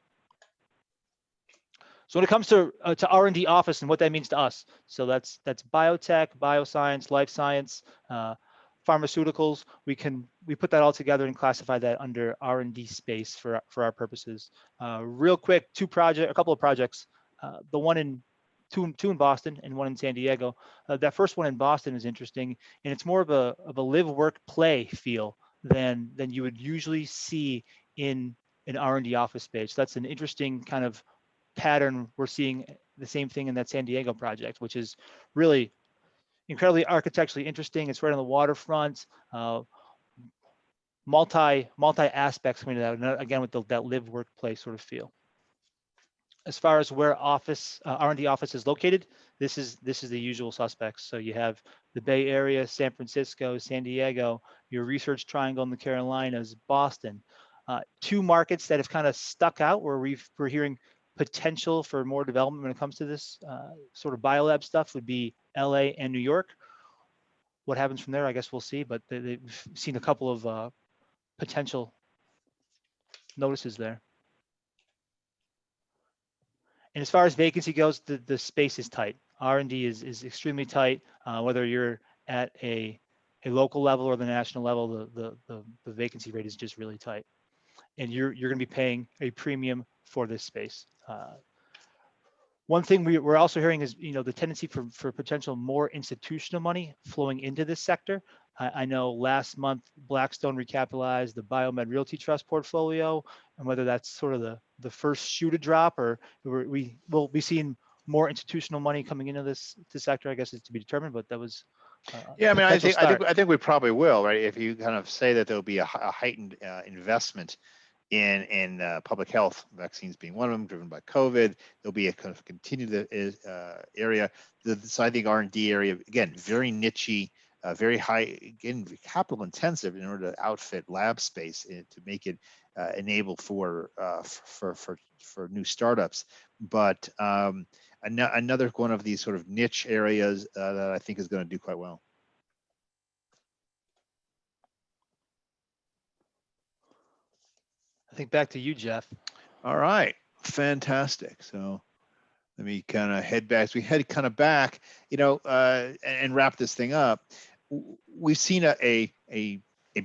So when it comes to R&D office and what that means to us, so that's biotech, bioscience, life science, pharmaceuticals. We put that all together and classify that under R&D space for our purposes. Real quick, a couple of projects. The one in two in Boston and one in San Diego. That first one in Boston is interesting, and it's more of a live, work, play feel than you would usually see in an R&D office space. That's an interesting kind of pattern. We're seeing the same thing in that San Diego project, which is really incredibly architecturally interesting. It's right on the waterfront. Multi aspects coming to that, and again with that live, work, play sort of feel. As far as where R&D office is located, this is the usual suspects. So you have the Bay Area, San Francisco, San Diego, your research triangle in the Carolinas, Boston. Two markets that have kind of stuck out where we're hearing potential for more development when it comes to this sort of biolab stuff would be LA and New York. What happens from there, I guess we'll see, but they've seen a couple of potential notices there. And as far as vacancy goes, the space is tight. R&D is extremely tight, whether you're at a local level or the national level, the vacancy rate is just really tight. And you're going to be paying a premium for this space. One thing we're also hearing is, the tendency for potential more institutional money flowing into this sector. I know last month Blackstone recapitalized the Biomed Realty Trust portfolio, and whether that's sort of the first shoe to drop, or we will be seeing more institutional money coming into this sector, I guess is to be determined. But that was Yeah, I mean, I think we probably will, right? If you kind of say that there'll be a heightened investment in public health, vaccines being one of them, driven by COVID. There'll be a kind of continued area. So I think R&D area, again, very nichey, very high, again, capital intensive in order to outfit lab space to make it enable for new startups. But another one of these sort of niche areas that I think is going to do quite well. I think back to you, Jeff. All right, fantastic. So let me kind of head back. As we head kind of back, and wrap this thing up. We've seen a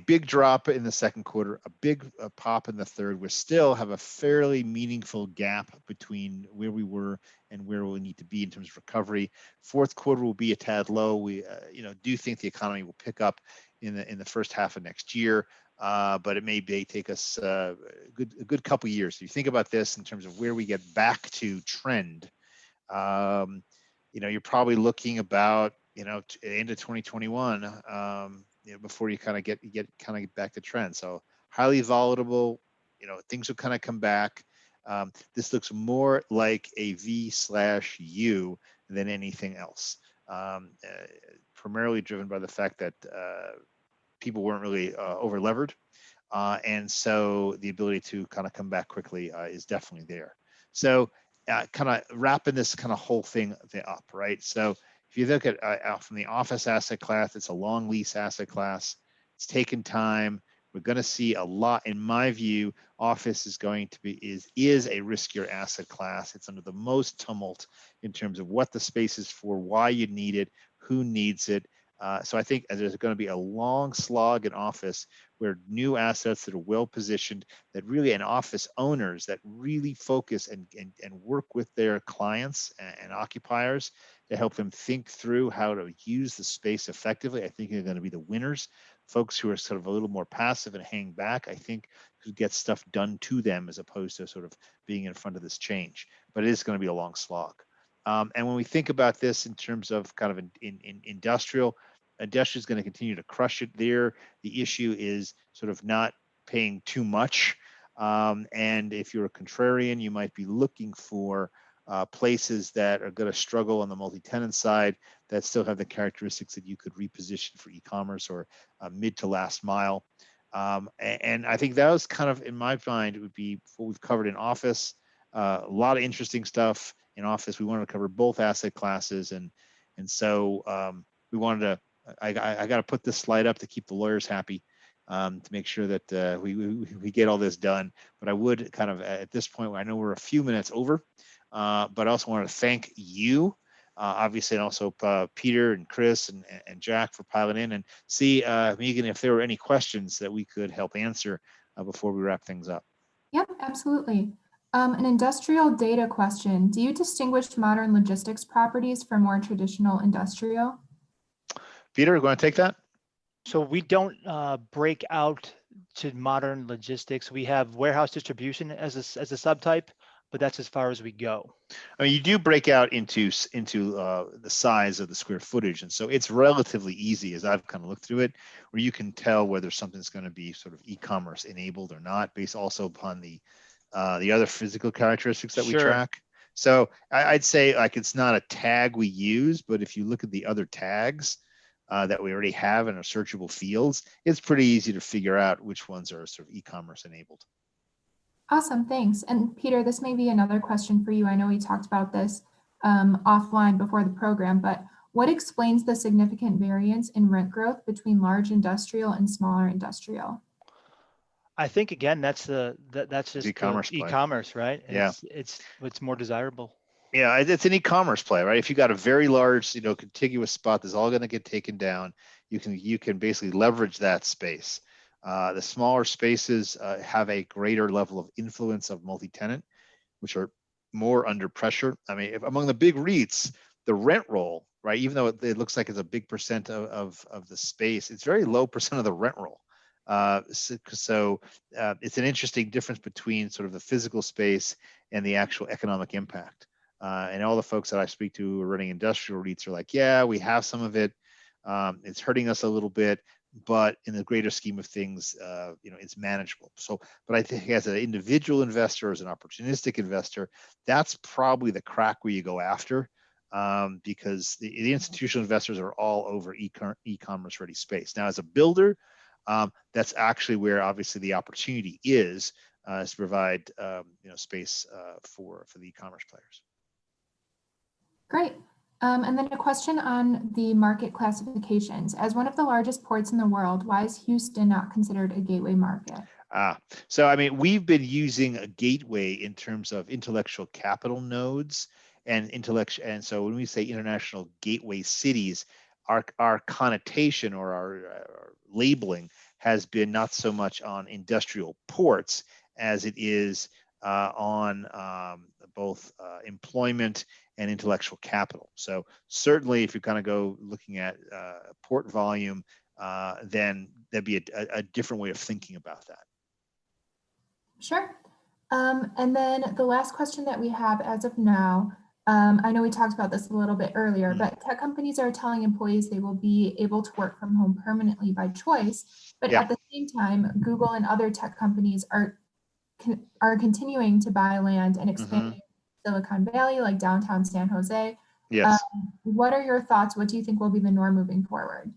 big drop in the second quarter, a big pop in the third. We still have a fairly meaningful gap between where we were and where we need to be in terms of recovery. Fourth quarter will be a tad low. We do think the economy will pick up in the first half of next year. But it may take us a good couple years. So you think about this in terms of where we get back to trend. You're probably looking about end of 2021 before you kind of get back to trend. So highly volatile. Things will kind of come back. This looks more like a V/U than anything else. Primarily driven by the fact that people weren't really over levered. And so the ability to kind of come back quickly is definitely there. So kind of wrapping this kind of whole thing up, right? So if you look at from the office asset class, it's a long lease asset class. It's taken time. We're going to see a lot, in my view. Office is going to be is a riskier asset class. It's under the most tumult in terms of what the space is for, why you need it, who needs it. So I think there's going to be a long slog in office where new assets that are well positioned, that really, and office owners that really focus and work with their clients and occupiers to help them think through how to use the space effectively, I think are going to be the winners. Folks who are sort of a little more passive and hang back, I think, could get stuff done to them as opposed to sort of being in front of this change. But it is going to be a long slog. And when we think about this in terms of kind of in industrial is going to continue to crush it there. The issue is sort of not paying too much. And if you're a contrarian, you might be looking for places that are going to struggle on the multi-tenant side that still have the characteristics that you could reposition for e-commerce or mid to last mile. And I think that was kind of, in my mind, it would be what we've covered in office. A lot of interesting stuff in office. We wanted to cover both asset classes, and so we wanted to. I got to put this slide up to keep the lawyers happy, to make sure that we get all this done. But I would kind of at this point, I know we're a few minutes over, but I also want to thank you, obviously, and also Peter and Chris and Jack for piling in, and see, Megan, if there were any questions that we could help answer before we wrap things up. Yep, absolutely. An industrial data question. Do you distinguish modern logistics properties from more traditional industrial? Peter, you want to take that? So we don't break out to modern logistics. We have warehouse distribution as a subtype, but that's as far as we go. I mean, you do break out into the size of the square footage, and so it's relatively easy, as I've kind of looked through it, where you can tell whether something's going to be sort of e-commerce enabled or not, based also upon the other physical characteristics that we track. So I'd say, like, it's not a tag we use, but if you look at the other tags that we already have in our searchable fields, it's pretty easy to figure out which ones are sort of e-commerce enabled. Awesome, thanks. And Peter, this may be another question for you. I know we talked about this offline before the program, but What explains the significant variance in rent growth between large industrial and smaller industrial? I think again, that's just the E-commerce play. e-commerce, right? Yeah. It's more desirable. Yeah, it's an e-commerce play, right? If you got a very large, contiguous spot that's all going to get taken down, you can basically leverage that space. The smaller spaces have a greater level of influence of multi-tenant, which are more under pressure. I mean, among the big REITs, the rent roll, right? Even though it looks like it's a big percent of the space, it's very low percent of the rent roll. So it's an interesting difference between sort of the physical space and the actual economic impact. And all the folks that I speak to who are running industrial REITs are like, yeah, we have some of it. It's hurting us a little bit, but in the greater scheme of things, it's manageable. So, but I think as an individual investor, as an opportunistic investor, that's probably the crack where you go after, because the institutional investors are all over e-commerce ready space. Now, as a builder, that's actually where obviously the opportunity is to provide space for the e-commerce players. Great. And then a question on the market classifications. As one of the largest ports in the world, why is Houston not considered a gateway market? So I mean, we've been using a gateway in terms of intellectual capital nodes and and so when we say international gateway cities, our connotation or our labeling has been not so much on industrial ports as it is on both employment and intellectual capital. So certainly if you kind of go looking at port volume, then there'd be a different way of thinking about that. Sure. And then the last question that we have as of now, I know we talked about this a little bit earlier, but tech companies are telling employees they will be able to work from home permanently by choice. But at the same time, Google and other tech companies are continuing to buy land and expand Silicon Valley, like downtown San Jose. Yes. What are your thoughts? What do you think will be the norm moving forward?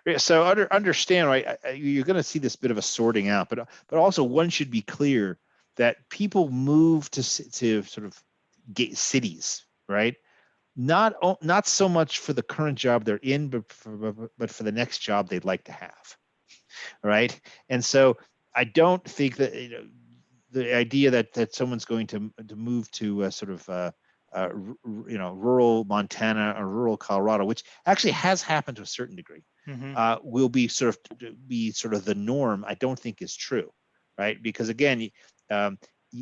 Yeah, so understand, right? You're going to see this bit of a sorting out, but also one should be clear that people move to sort of cities, right? Not so much for the current job they're in, but for the next job they'd like to have, right? And so I don't think that the idea that someone's going to move to rural Montana or rural Colorado, which actually has happened to a certain degree, will be sort of the norm. I don't think is true, right? Because again,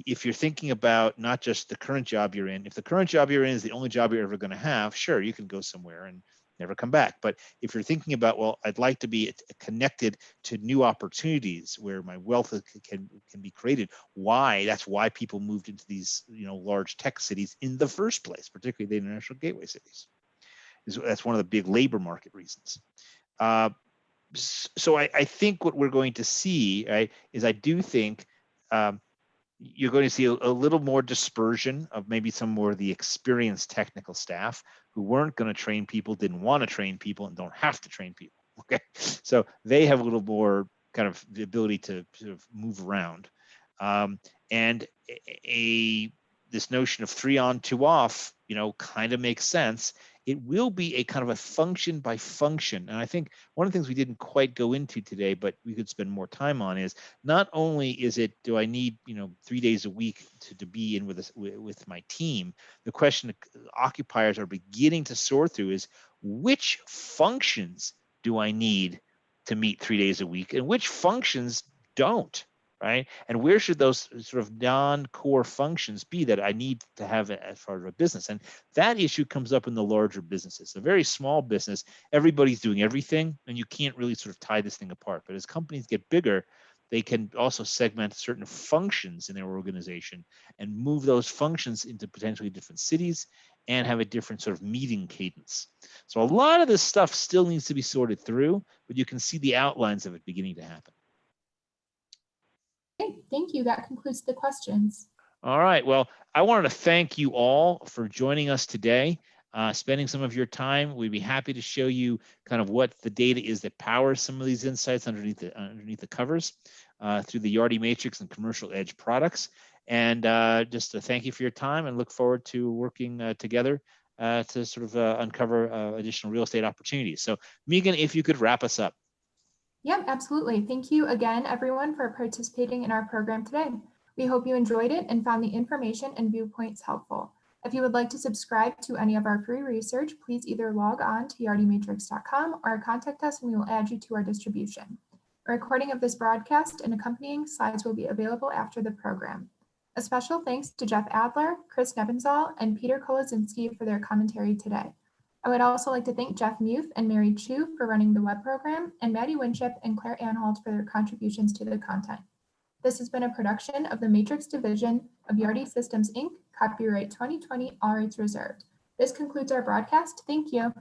if you're thinking about not just the current job you're in, if the current job you're in is the only job you're ever going to have, sure, you can go somewhere and never come back. But if you're thinking about, well, I'd like to be connected to new opportunities where my wealth can be created, that's why people moved into these large tech cities in the first place, particularly the international gateway cities. That's one of the big labor market reasons. So I think what we're going to see, right, is I do think you're going to see a little more dispersion of maybe some more of the experienced technical staff who weren't going to train people, didn't want to train people, and don't have to train people. Okay, so they have a little more kind of the ability to sort of move around, and this notion of 3 on 2 off, kind of makes sense. It will be a kind of a function by function. And I think one of the things we didn't quite go into today, but we could spend more time on, is not only do I need 3 days a week to be in with my team. The question occupiers are beginning to sort through is which functions do I need to meet 3 days a week and which functions don't. Right? And where should those sort of non-core functions be that I need to have as part of a business? And that issue comes up in the larger businesses. A very small business, everybody's doing everything, and you can't really sort of tie this thing apart. But as companies get bigger, they can also segment certain functions in their organization and move those functions into potentially different cities and have a different sort of meeting cadence. So a lot of this stuff still needs to be sorted through, but you can see the outlines of it beginning to happen. Great, thank you. That concludes the questions. All right. Well, I wanted to thank you all for joining us today, spending some of your time. We'd be happy to show you kind of what the data is that powers some of these insights underneath the covers through the Yardi Matrix and Commercial Edge products. And just to thank you for your time and look forward to working together to sort of uncover additional real estate opportunities. So Megan, if you could wrap us up. Yep, absolutely. Thank you again, everyone, for participating in our program today. We hope you enjoyed it and found the information and viewpoints helpful. If you would like to subscribe to any of our free research, please either log on to yardimatrix.com or contact us and we will add you to our distribution. A recording of this broadcast and accompanying slides will be available after the program. A special thanks to Jeff Adler, Chris Nebenzal, and Peter Kolozinski for their commentary today. I would also like to thank Jeff Muth and Mary Chu for running the web program, and Maddie Winship and Claire Anhalt for their contributions to the content. This has been a production of the Matrix Division of Yardi Systems, Inc., copyright 2020, all rights reserved. This concludes our broadcast. Thank you.